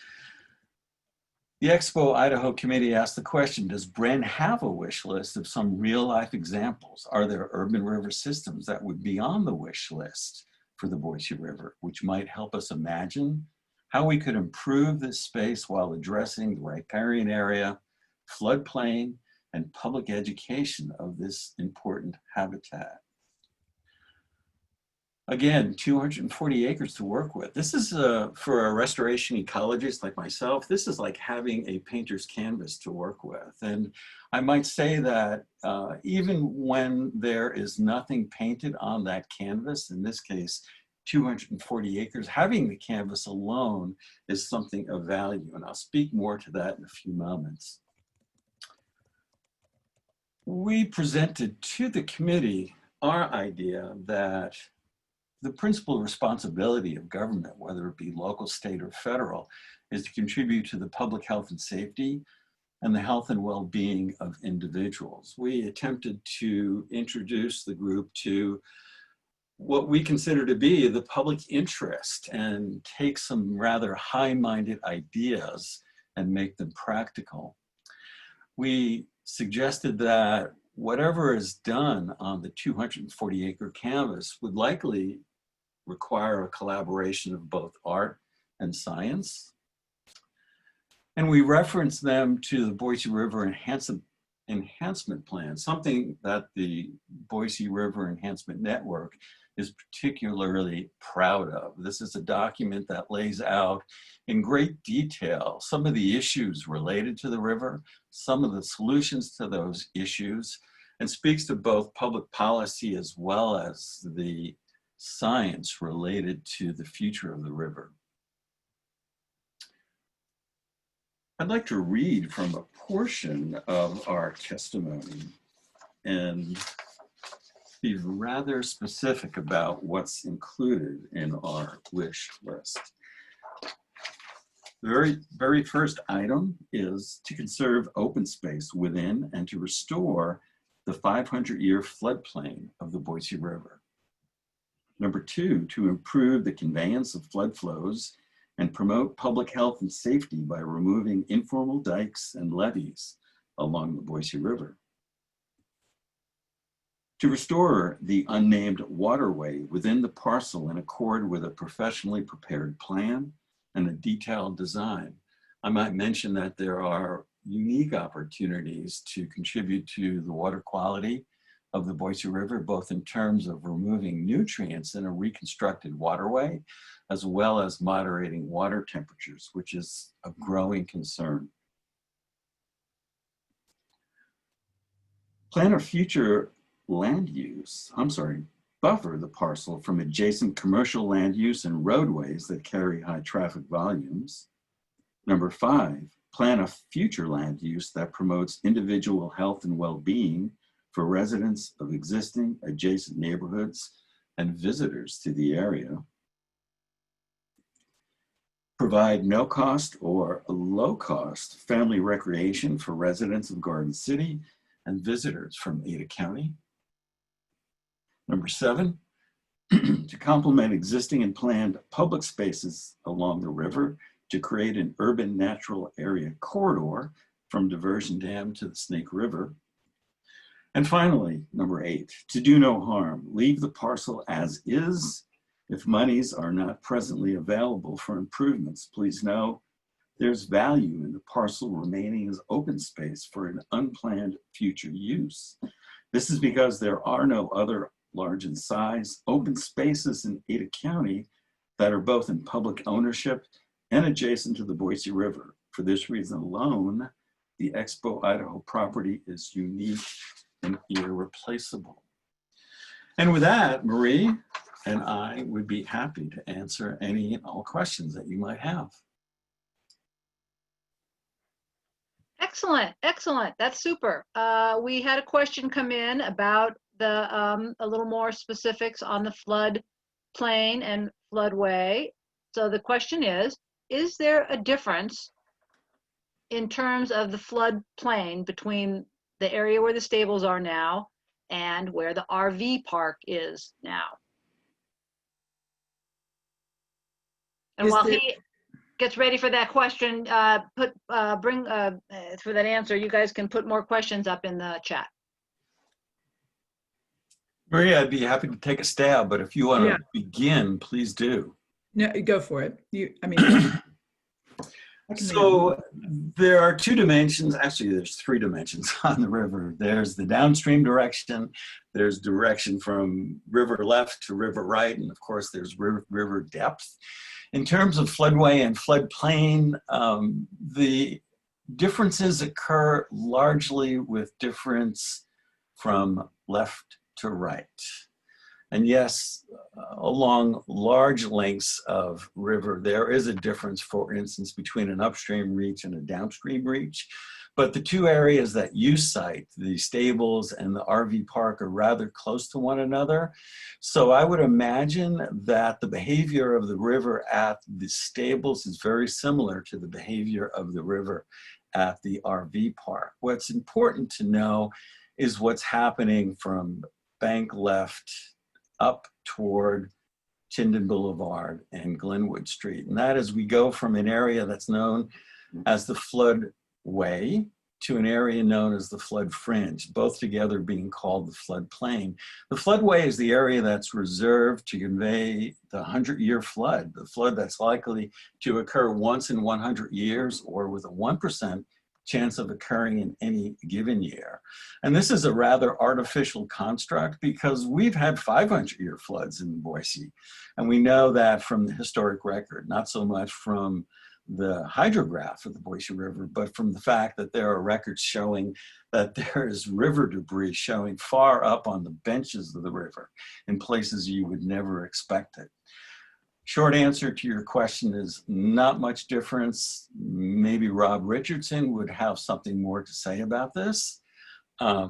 The Expo Idaho committee asked the question, does BREN have a wish list of some real life examples? Are there urban river systems that would be on the wish list for the Boise River, which might help us imagine how we could improve this space while addressing the riparian area, floodplain, and public education of this important habitat? Again, 240 acres to work with. This is, for a restoration ecologist like myself, this is like having a painter's canvas to work with. And I might say that even when there is nothing painted on that canvas, in this case, 240 acres, having the canvas alone is something of value. And I'll speak more to that in a few moments. We presented to the committee our idea that the principal responsibility of government, whether it be local, state, or federal, is to contribute to the public health and safety and the health and well-being of individuals. We attempted to introduce the group to what we consider to be the public interest and take some rather high-minded ideas and make them practical. We suggested that whatever is done on the 240-acre canvas would likely require a collaboration of both art and science. And we reference them to the Boise River Enhancement Plan, something that the Boise River Enhancement Network is particularly proud of. This is a document that lays out in great detail some of the issues related to the river, some of the solutions to those issues, and speaks to both public policy as well as the science related to the future of the river. I'd like to read from a portion of our testimony and be rather specific about what's included in our wish list. The very first item is to conserve open space within and to restore the 500-year floodplain of the Boise River. Number 2, to improve the conveyance of flood flows and promote public health and safety by removing informal dikes and levees along the Boise River. To restore the unnamed waterway within the parcel in accord with a professionally prepared plan and a detailed design. I might mention that there are unique opportunities to contribute to the water quality of the Boise River, both in terms of removing nutrients in a reconstructed waterway, as well as moderating water temperatures, which is a growing concern. Plan a future land use, buffer the parcel from adjacent commercial land use and roadways that carry high traffic volumes. Number 5, plan a future land use that promotes individual health and well-being for residents of existing adjacent neighborhoods and visitors to the area. Provide no-cost or low-cost family recreation for residents of Garden City and visitors from Ada County. Number 7, to complement existing and planned public spaces along the river to create an urban natural area corridor from Diversion Dam to the Snake River. And finally, number 8, to do no harm, leave the parcel as is. If monies are not presently available for improvements, please know there's value in the parcel remaining as open space for an unplanned future use. This is because there are no other large in size open spaces in Ada County that are both in public ownership and adjacent to the Boise River. For this reason alone, the Expo Idaho property is unique and irreplaceable. And with that, Marie and I would be happy to answer any and all questions that you might have. Excellent, excellent. That's super. We had a question come in about a little more specifics on the flood plain and floodway. So the question is there a difference in terms of the flood plain between the area where the stables are now and where the RV park is now? And while he gets ready for that question, for that answer, you guys can put more questions up in the chat. Maria, I'd be happy to take a stab, but if you want to begin, please do. No, go for it. I mean, so there are two dimensions. Actually, there's three dimensions on the river. There's the downstream direction. There's direction from river left to river right. And of course, there's river depth. In terms of floodway and floodplain, the differences occur largely with difference from left to right. And yes, along large lengths of river, there is a difference, for instance, between an upstream reach and a downstream reach. But the two areas that you cite, the stables and the RV park, are rather close to one another. So I would imagine that the behavior of the river at the stables is very similar to the behavior of the river at the RV park. What's important to know is what's happening from bank left up toward Chinden Boulevard and Glenwood Street. And that is, we go from an area that's known as the floodway to an area known as the flood fringe, both together being called the floodplain. The floodway is the area that's reserved to convey the 100-year flood, the flood that's likely to occur once in 100 years or with a 1% chance of occurring in any given year. And this is a rather artificial construct because we've had 500-year floods in Boise. And we know that from the historic record, not so much from the hydrograph of the Boise River, but from the fact that there are records showing that there is river debris showing far up on the benches of the river in places you would never expect it. Short answer to your question is not much difference. Maybe Rob Richardson would have something more to say about this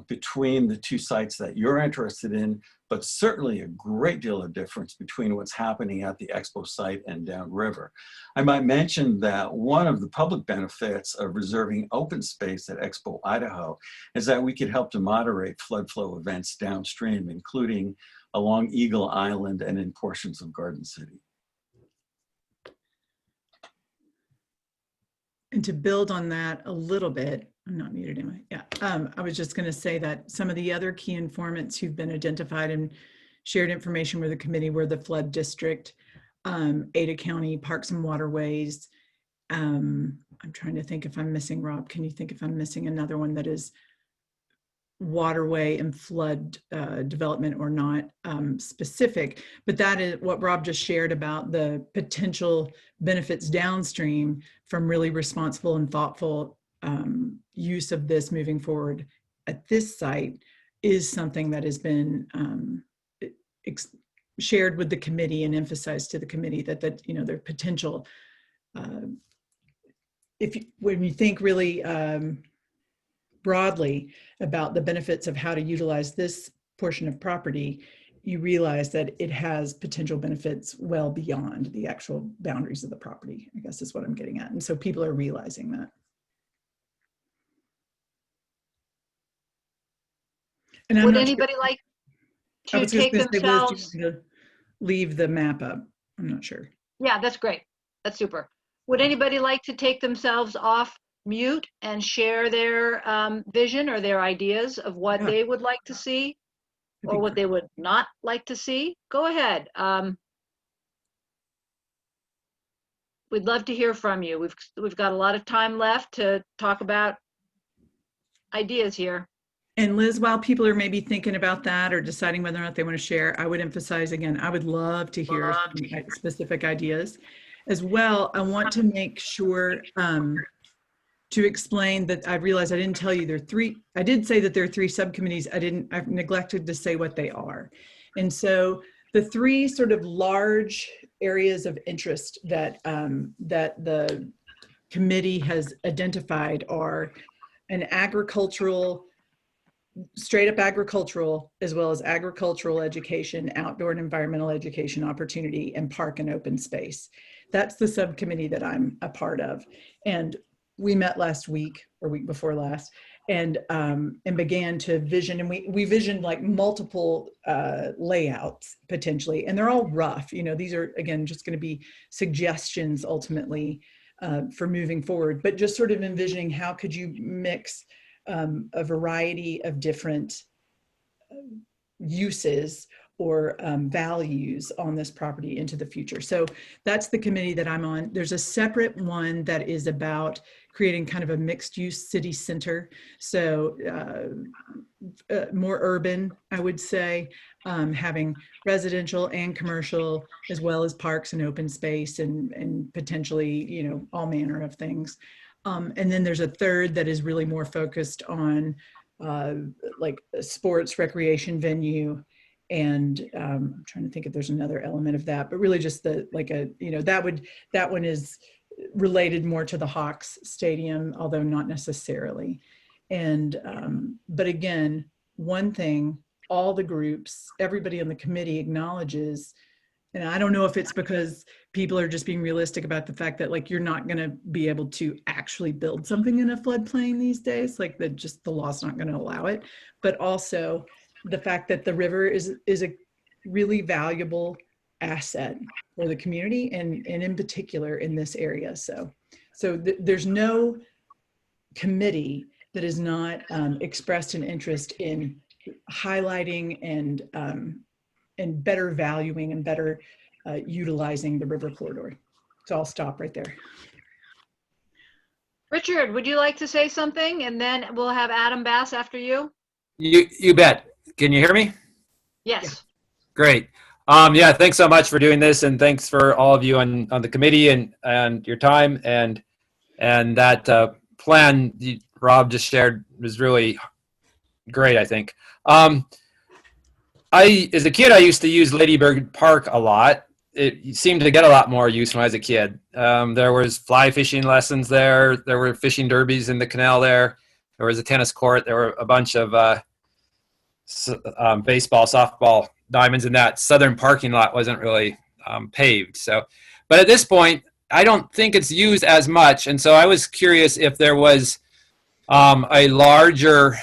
between the two sites that you're interested in, but certainly a great deal of difference between what's happening at the Expo site and downriver. I might mention that one of the public benefits of reserving open space at Expo Idaho is that we could help to moderate flood flow events downstream, including along Eagle Island and in portions of Garden City. And to build on that a little bit, I'm not muted, am I? Yeah. I was just going to say that some of the other key informants who've been identified and shared information with the committee were the flood district, Ada County Parks and Waterways. I'm trying to think if I'm missing, Rob, can you think if I'm missing another one that is waterway and flood development or not specific, but that is what Rob just shared about the potential benefits downstream from really responsible and thoughtful use of this moving forward at this site is something that has been shared with the committee and emphasized to the committee that you know, their potential, when you think really broadly about the benefits of how to utilize this portion of property, you realize that it has potential benefits well beyond the actual boundaries of the property, I guess is what I'm getting at. And so people are realizing that. And would anybody like to take themselves? Liz, do you want to leave the map up? I'm not sure. Yeah, that's great. That's super. Would anybody like to take themselves off mute and share their vision or their ideas of what they would like to see or what they would not like to see? Go ahead. We'd love to hear from you. We've got a lot of time left to talk about ideas here. And Liz, while people are maybe thinking about that or deciding whether or not they want to share, I would emphasize again, I would love to hear specific ideas. As well, I want to make sure to explain that I realized I didn't tell you there are three. I did say that there are three subcommittees. I've neglected to say what they are. And so the three sort of large areas of interest that that the committee has identified are an agricultural, straight up agricultural, as well as agricultural education, outdoor and environmental education opportunity, and park and open space. That's the subcommittee that I'm a part of. And we met last week or week before last, and began to vision, and we visioned like multiple layouts potentially, and they're all rough. You know, these are, again, just going to be suggestions ultimately for moving forward, but just sort of envisioning how could you mix a variety of different uses or values on this property into the future. So that's the committee that I'm on. There's a separate one that is about creating kind of a mixed use city center. So more urban, I would say, having residential and commercial, as well as parks and open space and potentially, you know, all manner of things. And then there's a third that is really more focused on like a sports recreation venue. And I'm trying to think if there's another element of that, but really just the, like a, you know, that one is related more to the Hawks Stadium, although not necessarily. And, but again, one thing, all the groups, everybody on the committee acknowledges, and I don't know if it's because people are just being realistic about the fact that like you're not going to be able to actually build something in a floodplain these days, like that just the law's not going to allow it, but also the fact that the river is a really valuable asset for the community and in particular in this area. So there's no committee that is not expressed an interest in highlighting and better valuing and better utilizing the river corridor. So I'll stop right there. Richard, would you like to say something? And then we'll have Adam Bass after you. You bet. Can you hear me? Yes. Yeah. Great. Yeah, thanks so much for doing this, and thanks for all of you on the committee and your time and that plan Rob just shared was really great, I think. As a kid, I used to use Ladybird Park a lot. It seemed to get a lot more use when I was a kid. There was fly fishing lessons there. There were fishing derbies in the canal there. There was a tennis court. There were a bunch of baseball, softball diamonds, and that southern parking lot wasn't really paved. So, but at this point, I don't think it's used as much. And so I was curious if there was a larger,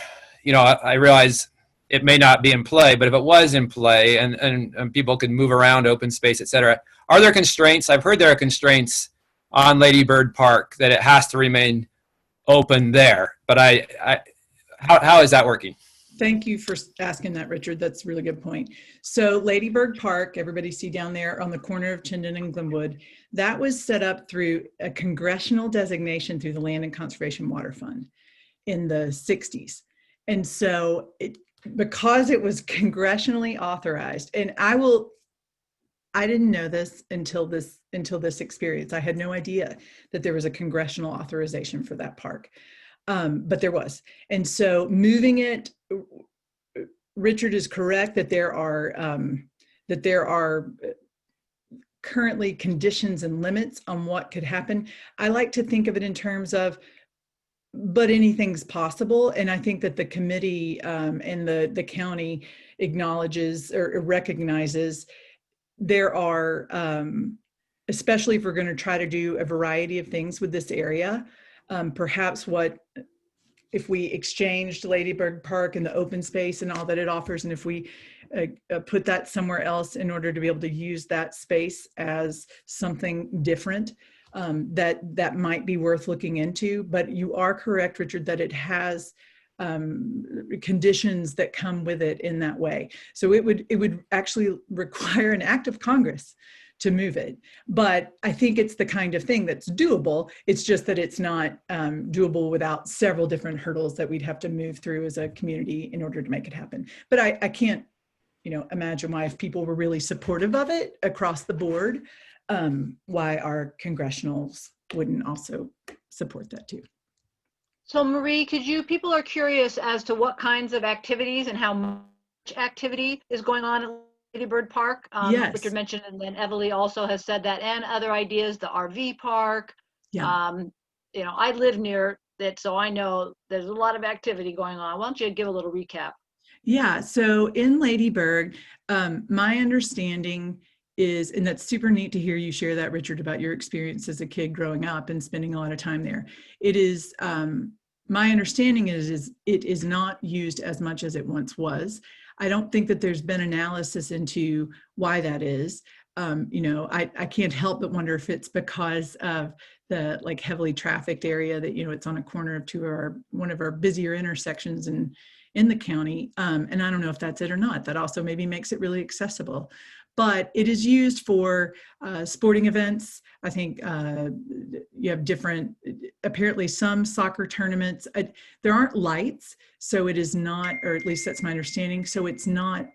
you know, I realize it may not be in play, but if it was in play and people could move around, open space, et cetera, are there constraints? I've heard there are constraints on Ladybird Park that it has to remain open there, but how is that working? Thank you for asking that, Richard. That's a really good point. So Ladybird Park, everybody see down there on the corner of Chinden and Glenwood, that was set up through a congressional designation through the Land and Conservation Water Fund in the 60s. And so because it was congressionally authorized, and I didn't know this until this experience. I had no idea that there was a congressional authorization for that park. But there was. And so moving it, Richard is correct that there are currently conditions and limits on what could happen. I like to think of it in terms of, but anything's possible. And I think that the committee and the county acknowledges or recognizes there are, especially if we're going to try to do a variety of things with this area, perhaps if we exchanged Ladybird Park and the open space and all that it offers, and if we put that somewhere else in order to be able to use that space as something different, that might be worth looking into. But you are correct, Richard, that it has conditions that come with it in that way. So it would actually require an act of Congress to move it. But I think it's the kind of thing that's doable. It's just that it's not doable without several different hurdles that we'd have to move through as a community in order to make it happen. But I can't, imagine why, if people were really supportive of it across the board, why our congressionals wouldn't also support that too. So Marie, people are curious as to what kinds of activities and how much activity is going on at Ladybird Park. Yes. Richard mentioned, and then Everly also has said that, and other ideas, the RV park. Yeah. I live near so I know there's a lot of activity going on. Why don't you give a little recap? Yeah, so in Ladyburg, my understanding is, and that's super neat to hear you share that, Richard, about your experience as a kid growing up and spending a lot of time there. It is, my understanding is it is not used as much as it once was. I don't think that there's been analysis into why that is. I can't help but wonder if it's because of the like heavily trafficked area that, it's on a corner of one of our busier intersections in the county. And I don't know if that's it or not. That also maybe makes it really accessible. But it is used for sporting events. I think you have different, apparently some soccer tournaments. There aren't lights, so it is not, or at least that's my understanding. So it's not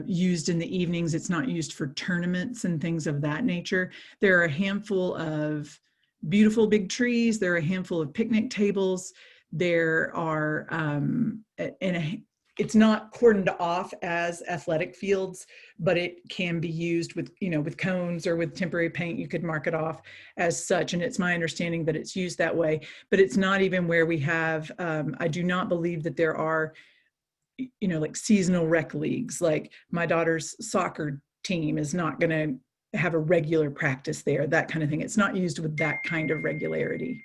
used in the evenings. It's not used for tournaments and things of that nature. There are a handful of beautiful big trees. There are a handful of picnic tables. There are, it's not cordoned off as athletic fields, but it can be used with, with cones or with temporary paint. You could mark it off as such. And it's my understanding that it's used that way, but it's not even where we have, I do not believe that there are, like seasonal rec leagues. Like my daughter's soccer team is not going to have a regular practice there, that kind of thing. It's not used with that kind of regularity.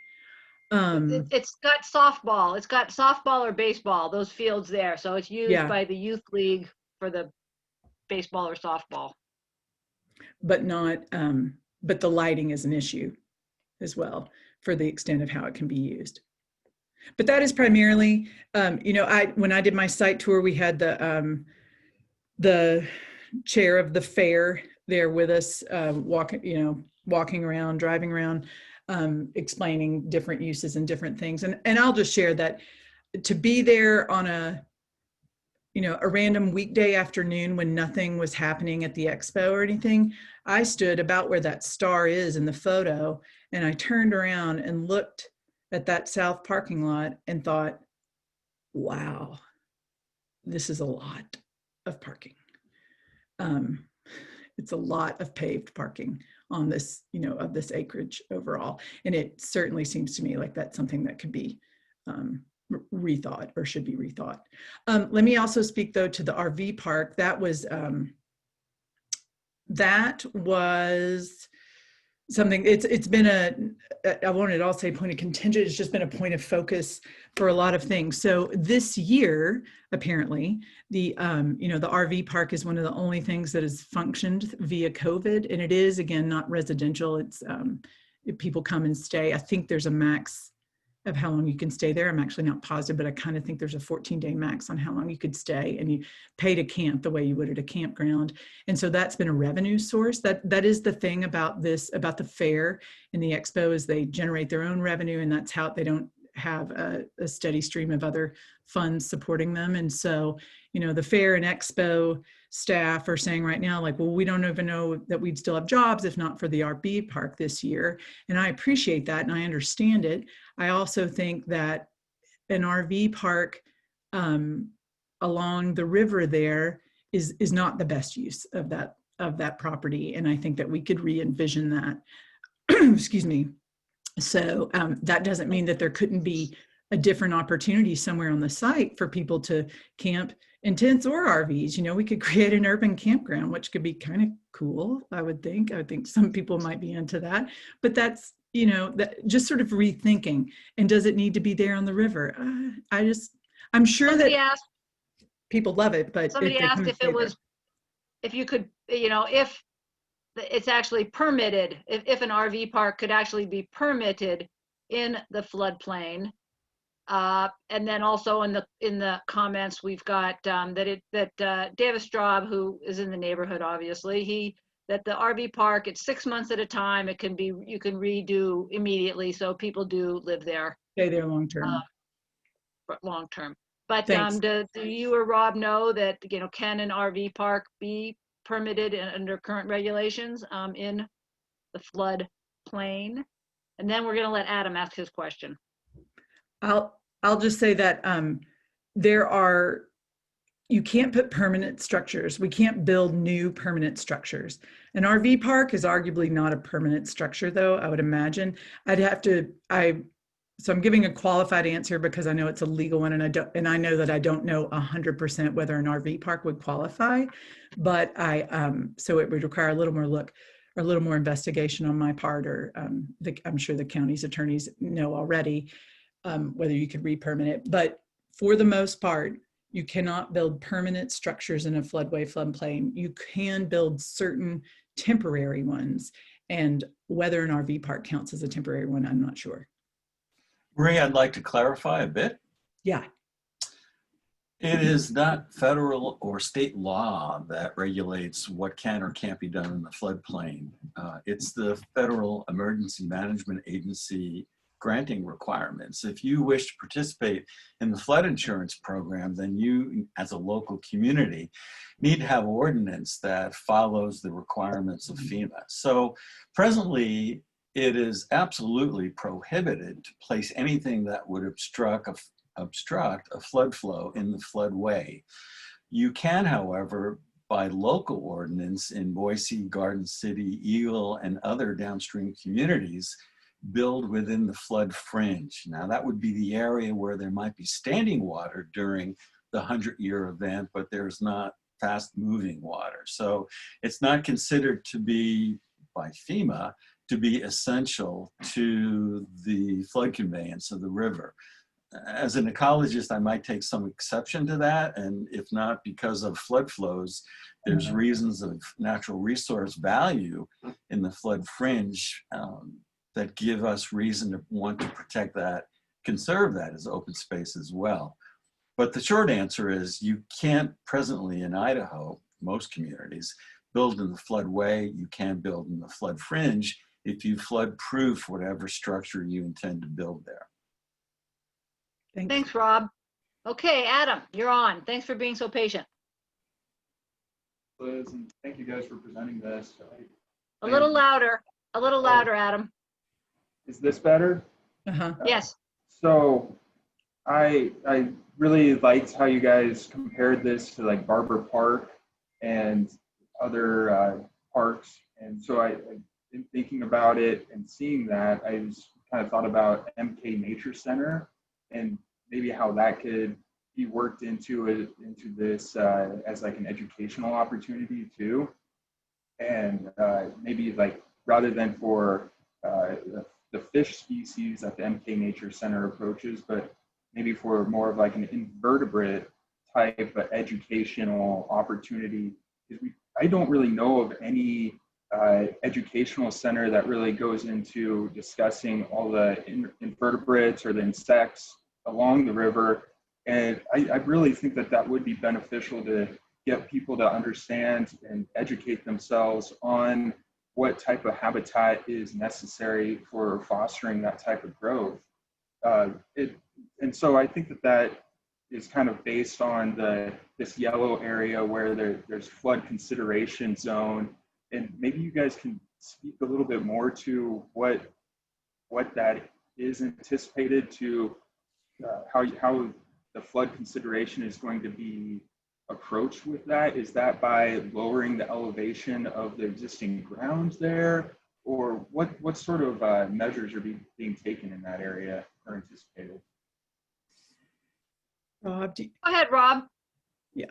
It's got softball. It's got softball or baseball, those fields there. So it's used by the youth league for the baseball or softball. But not, but the lighting is an issue as well for the extent of how it can be used. But that is primarily, when I did my site tour, we had the chair of the fair there with us, walking around, driving around, explaining different uses and different things. And I'll just share that to be there on a random weekday afternoon when nothing was happening at the expo or anything, I stood about where that star is in the photo, and I turned around and looked at that south parking lot and thought, wow, this is a lot of parking. It's a lot of paved parking on this, of this acreage overall. And it certainly seems to me like that's something that could be rethought or should be rethought. Let me also speak though to the RV park. That was something, it's been I won't at all say point of contention, it's just been a point of focus for a lot of things. So this year, apparently, the RV park is one of the only things that has functioned via COVID. And it is, again, not residential. It's if people come and stay. I think there's a max of how long you can stay there. I'm actually not positive, but I kind of think there's a 14-day max on how long you could stay, and you pay to camp the way you would at a campground. And so that's been a revenue source. That is the thing about the fair and the expo, is they generate their own revenue, and that's how they don't have a steady stream of other funds supporting them. And so, the fair and expo staff are saying right now, like, well, we don't even know that we'd still have jobs if not for the RV park this year. And I appreciate that, and I understand it. I also think that an RV park along the river there is not the best use of that property. And I think that we could re-envision that. Excuse me. So that doesn't mean that there couldn't be a different opportunity somewhere on the site for people to camp in tents or RVs. We could create an urban campground, which could be kind of cool, I would think. Some people might be into that, but that's, that just sort of rethinking. And does it need to be there on the river? I'm sure somebody that asked, people love it, but somebody asked if you could, if it's actually permitted, if an RV park could actually be permitted in the floodplain. And then also in the comments we've got that Davis Straub, who is in the neighborhood, obviously, that the RV park, it's 6 months at a time. It can be, you can redo immediately, so people do live there. Stay there long term. But do you or Rob know that can an RV park be permitted under current regulations in the flood plain? And then we're going to let Adam ask his question. I'll just say that you can't put permanent structures. We can't build new permanent structures. An RV park is arguably not a permanent structure, though, I would imagine. I So I'm giving a qualified answer because I know it's a legal one, and I know that I don't know 100% whether an RV park would qualify, but so it would require a little more investigation on my part, or I'm sure the county's attorneys know already whether you could re-permit it. But for the most part, you cannot build permanent structures in a floodplain. You can build certain temporary ones, and whether an RV park counts as a temporary one, I'm not sure. Marie, I'd like to clarify a bit. Yeah. It is not federal or state law that regulates what can or can't be done in the floodplain. It's the Federal Emergency Management Agency granting requirements. If you wish to participate in the flood insurance program, then you, as a local community, need to have ordinance that follows the requirements of FEMA. So presently, it is absolutely prohibited to place anything that would obstruct a flood flow in the floodway. You can, however, by local ordinance in Boise, Garden City, Eagle, and other downstream communities, build within the flood fringe. Now that would be the area where there might be standing water during the 100-year event, but there's not fast moving water. So it's not considered to be, by FEMA, to be essential to the flood conveyance of the river. As an ecologist, I might take some exception to that, and if not because of flood flows, there's reasons of natural resource value in the flood fringe that give us reason to want to protect that, conserve that as open space as well. But the short answer is you can't presently in Idaho, most communities, build in the floodway. You can build in the flood fringe if you flood proof whatever structure you intend to build there. Thanks, Rob. Okay, Adam, you're on. Thanks for being so patient. Liz, and thank you guys for presenting this. A little louder, Adam. Is this better? Yes. So I really liked how you guys compared this to like Barber Park and other parks. And so in thinking about it and seeing that, I just kind of thought about MK Nature Center and maybe how that could be worked into this as like an educational opportunity too. And maybe like rather than for the fish species that the MK Nature Center approaches, but maybe for more of like an invertebrate type of educational opportunity. I don't really know of any educational center that really goes into discussing all the invertebrates or the insects along the river. And I really think that that would be beneficial to get people to understand and educate themselves on what type of habitat is necessary for fostering that type of growth. And so I think that that is kind of based on this yellow area where there's flood consideration zone. And maybe you guys can speak a little bit more to what that is anticipated to, how the flood consideration is going to be approached with that. Is that by lowering the elevation of the existing grounds there? Or what sort of measures are being taken in that area or anticipated? Rob, Go ahead, Rob. Yeah.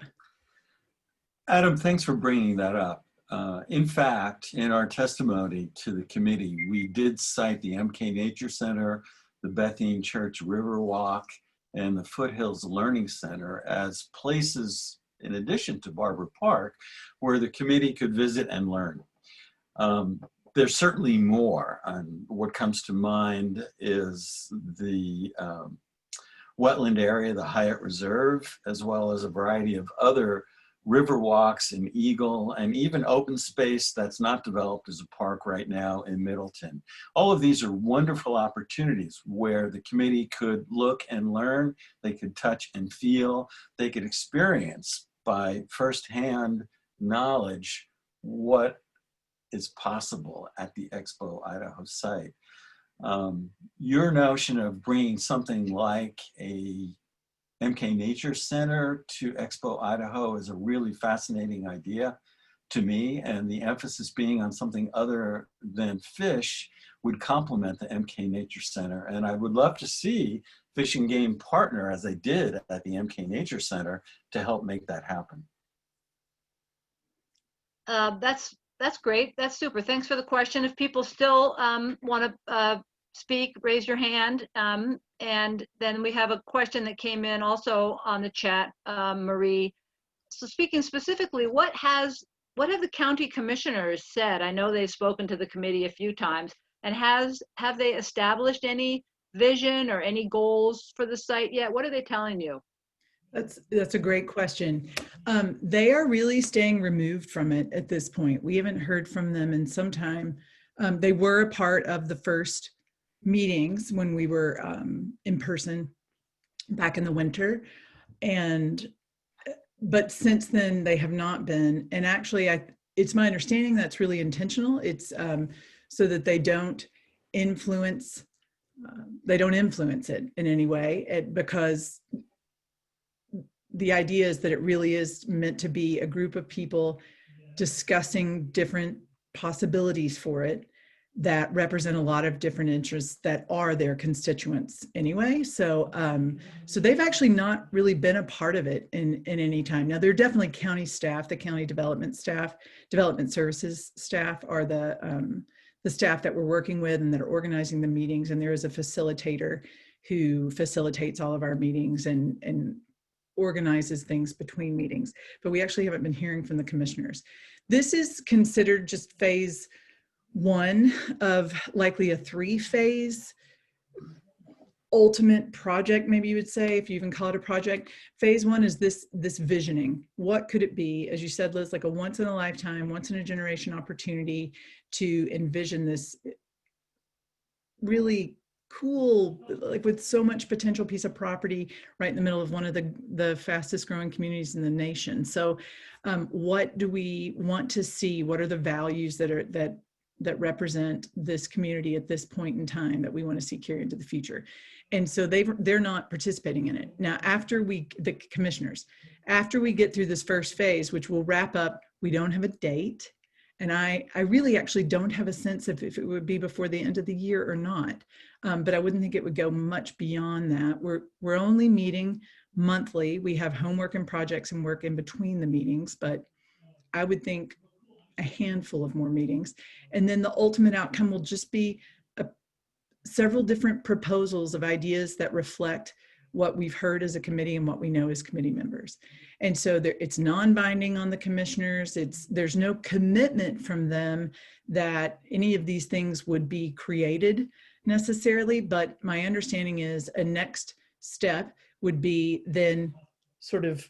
Adam, thanks for bringing that up. In fact, in our testimony to the committee, we did cite the MK Nature Center, the Bethany Church Riverwalk, and the Foothills Learning Center as places, in addition to Barber Park, where the committee could visit and learn. There's certainly more. What comes to mind is the wetland area, the Hyatt Reserve, as well as a variety of other river walks in Eagle, and even open space that's not developed as a park right now in Middleton. All of these are wonderful opportunities where the committee could look and learn, they could touch and feel, they could experience by firsthand knowledge what is possible at the Expo Idaho site. Your notion of bringing something like a MK Nature Center to Expo Idaho is a really fascinating idea to me, and the emphasis being on something other than fish would complement the MK Nature Center. And I would love to see Fish and Game partner, as they did at the MK Nature Center, to help make that happen. That's great. That's super. Thanks for the question. If people still want to speak, raise your hand. And then we have a question that came in also on the chat, Marie. So speaking specifically, what have the county commissioners said? I know they've spoken to the committee a few times, and have they established any vision or any goals for the site yet? What are they telling you? That's a great question. They are really staying removed from it at this point. We haven't heard from them in some time. They were a part of the first meetings when we were in person back in the winter, but since then they have not been. And actually, it's my understanding that's really intentional. It's so that they don't influence it in any way, because the idea is that it really is meant to be a group of people discussing different possibilities for it that represent a lot of different interests that are their constituents anyway. So so they've actually not really been a part of it in any time. Now, they're definitely county staff, the county development services staff are the staff that we're working with and that are organizing the meetings. And there is a facilitator who facilitates all of our meetings and organizes things between meetings, but we actually haven't been hearing from the commissioners. This is considered just phase one of likely a 3-phase ultimate project, maybe you would say, if you even call it a project. Phase one is this visioning. What could it be? As you said, Liz, like a once in a lifetime, once in a generation opportunity to envision this really cool, like with so much potential piece of property right in the middle of one of the fastest growing communities in the nation. So what do we want to see? What are the values that represent this community at this point in time that we want to see carry into the future? And so they're not participating in it. Now, the commissioners, after we get through this first phase, which will wrap up, we don't have a date. And I really actually don't have a sense of if it would be before the end of the year or not. But I wouldn't think it would go much beyond that. We're only meeting monthly. We have homework and projects and work in between the meetings, but I would think a handful of more meetings. And then the ultimate outcome will just be several different proposals of ideas that reflect what we've heard as a committee and what we know as committee members. And so it's non-binding on the commissioners. There's no commitment from them that any of these things would be created necessarily, but my understanding is a next step would be then sort of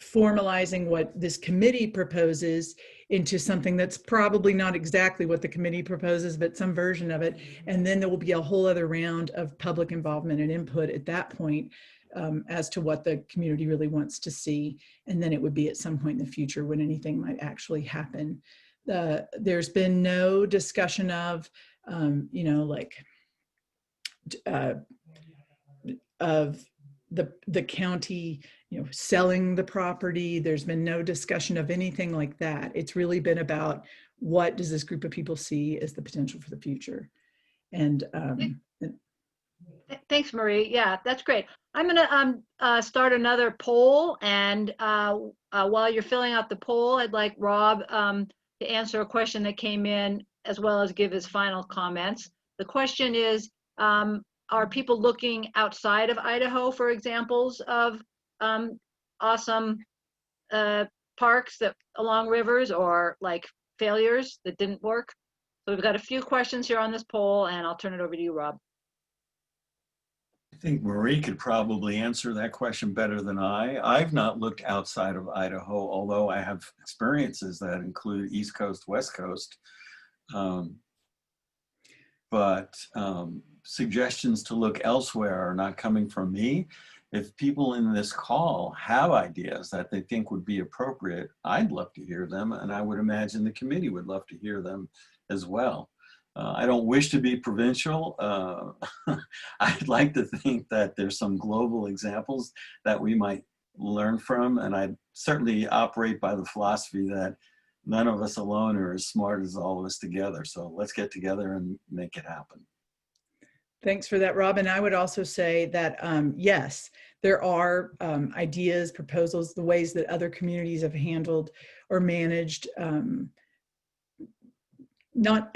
formalizing what this committee proposes into something that's probably not exactly what the committee proposes, but some version of it. And then there will be a whole other round of public involvement and input at that point as to what the community really wants to see. And then it would be at some point in the future when anything might actually happen. There's been no discussion of, of the county, selling the property. There's been no discussion of anything like that. It's really been about what does this group of people see as the potential for the future. And thanks, Marie. Yeah, that's great. I'm going to start another poll, and while you're filling out the poll, I'd like Rob to answer a question that came in as well as give his final comments. The question is, are people looking outside of Idaho for examples of awesome parks that along rivers, or like failures that didn't work? So we've got a few questions here on this poll, and I'll turn it over to you, Rob. I think Marie could probably answer that question better than I. I've not looked outside of Idaho, although I have experiences that include East Coast, West Coast. But suggestions to look elsewhere are not coming from me. If people in this call have ideas that they think would be appropriate, I'd love to hear them, and I would imagine the committee would love to hear them as well. I don't wish to be provincial. I'd like to think that there's some global examples that we might learn from, and I certainly operate by the philosophy that none of us alone are as smart as all of us together. So let's get together and make it happen. Thanks for that, Rob. And I would also say that, yes, there are ideas, proposals, the ways that other communities have handled or managed. I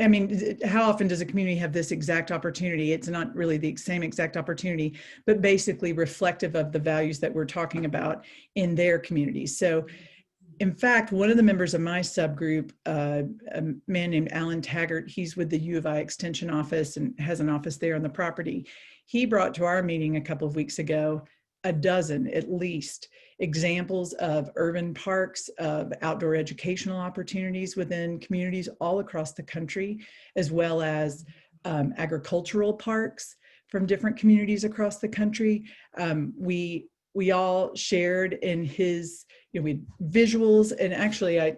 mean, how often does a community have this exact opportunity? It's not really the same exact opportunity, but basically reflective of the values that we're talking about in their communities. So in fact, one of the members of my subgroup, a man named Alan Taggart, he's with the U of I Extension Office and has an office there on the property. He brought to our meeting a couple of weeks ago a dozen, at least, examples of urban parks, of outdoor educational opportunities within communities all across the country, as well as agricultural parks from different communities across the country. We all shared in his, we visuals, and actually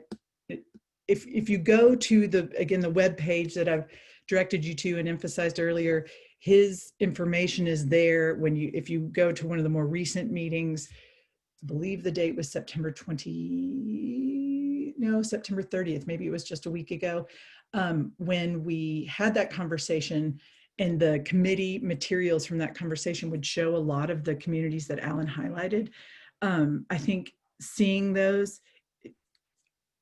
if you go to the web page that I've directed you to and emphasized earlier, his information is there if you go to one of the more recent meetings. I believe the date was September 30th, maybe it was just a week ago, when we had that conversation, and the committee materials from that conversation would show a lot of the communities that Alan highlighted. I think seeing those,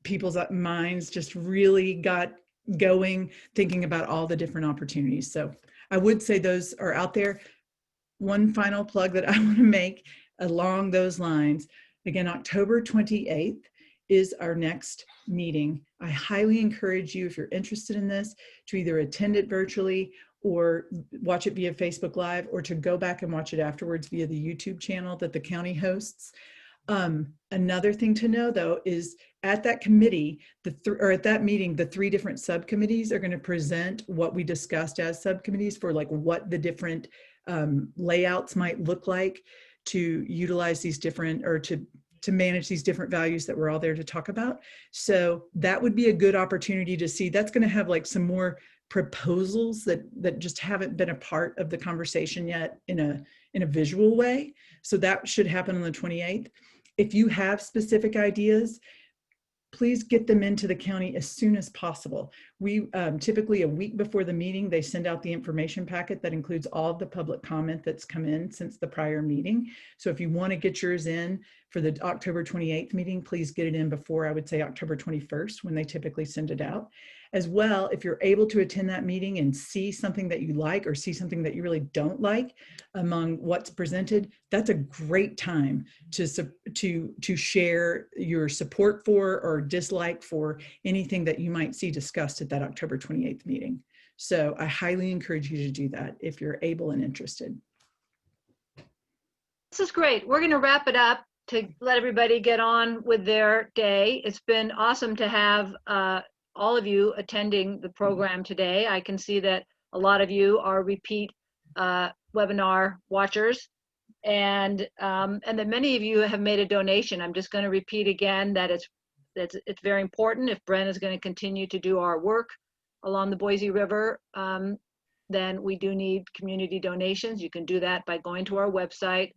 people's minds just really got going, thinking about all the different opportunities. So I would say those are out there. One final plug that I want to make along those lines, again, October 28th is our next meeting. I highly encourage you, if you're interested in this, to either attend it virtually or watch it via Facebook Live, or to go back and watch it afterwards via the YouTube channel that the county hosts. Another thing to know, though, is at that committee, at that meeting, the 3 different subcommittees are going to present what we discussed as subcommittees for, like, what the different layouts might look like to utilize these different, or to manage these different values that we're all there to talk about. So that would be a good opportunity to see. That's going to have like some more proposals that just haven't been a part of the conversation yet in a visual way. So that should happen on the 28th. If you have specific ideas, please get them into the county as soon as possible. We typically, a week before the meeting, they send out the information packet that includes all of the public comment that's come in since the prior meeting. So if you want to get yours in for the October 28th meeting, please get it in before, I would say, October 21st, when they typically send it out. As well, if you're able to attend that meeting and see something that you like, or see something that you really don't like among what's presented, that's a great time to share your support for or dislike for anything that you might see discussed at that October 28th meeting. So I highly encourage you to do that if you're able and interested. This is great. We're going to wrap it up to let everybody get on with their day. It's been awesome to have all of you attending the program today. I can see that a lot of you are repeat webinar watchers, and that many of you have made a donation. I'm just going to repeat again that it's very important. If BREN is going to continue to do our work along the Boise River, then we do need community donations. You can do that by going to our website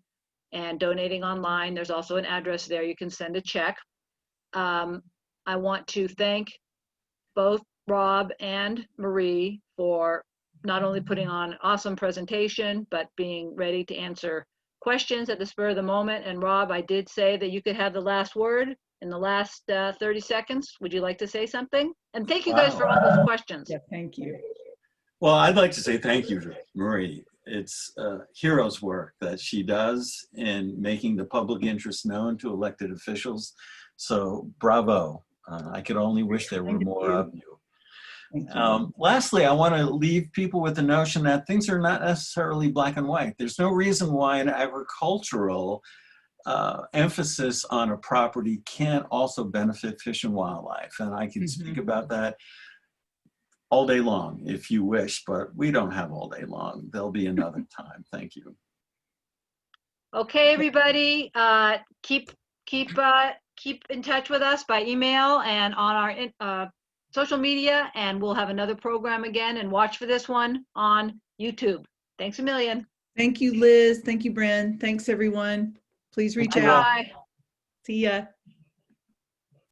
and donating online. There's also an address there. You can send a check. I want to thank both Rob and Marie for not only putting on an awesome presentation, but being ready to answer questions at the spur of the moment. And Rob, I did say that you could have the last word in the last 30 seconds. Would you like to say something? And thank you guys for all those questions. Yeah, thank you. Well, I'd like to say thank you to Marie. It's hero's work that she does in making the public interest known to elected officials. So bravo. I could only wish there were more of you. Lastly, I want to leave people with the notion that things are not necessarily black and white. There's no reason why an agricultural emphasis on a property can't also benefit fish and wildlife. And I can speak about that all day long if you wish, but we don't have all day long. There'll be another time. Thank you. Okay, everybody, keep in touch with us by email and on our social media, and we'll have another program again, and watch for this one on YouTube. Thanks a million. Thank you, Liz. Thank you, BREN. Thanks, everyone. Please reach out. Bye. See ya.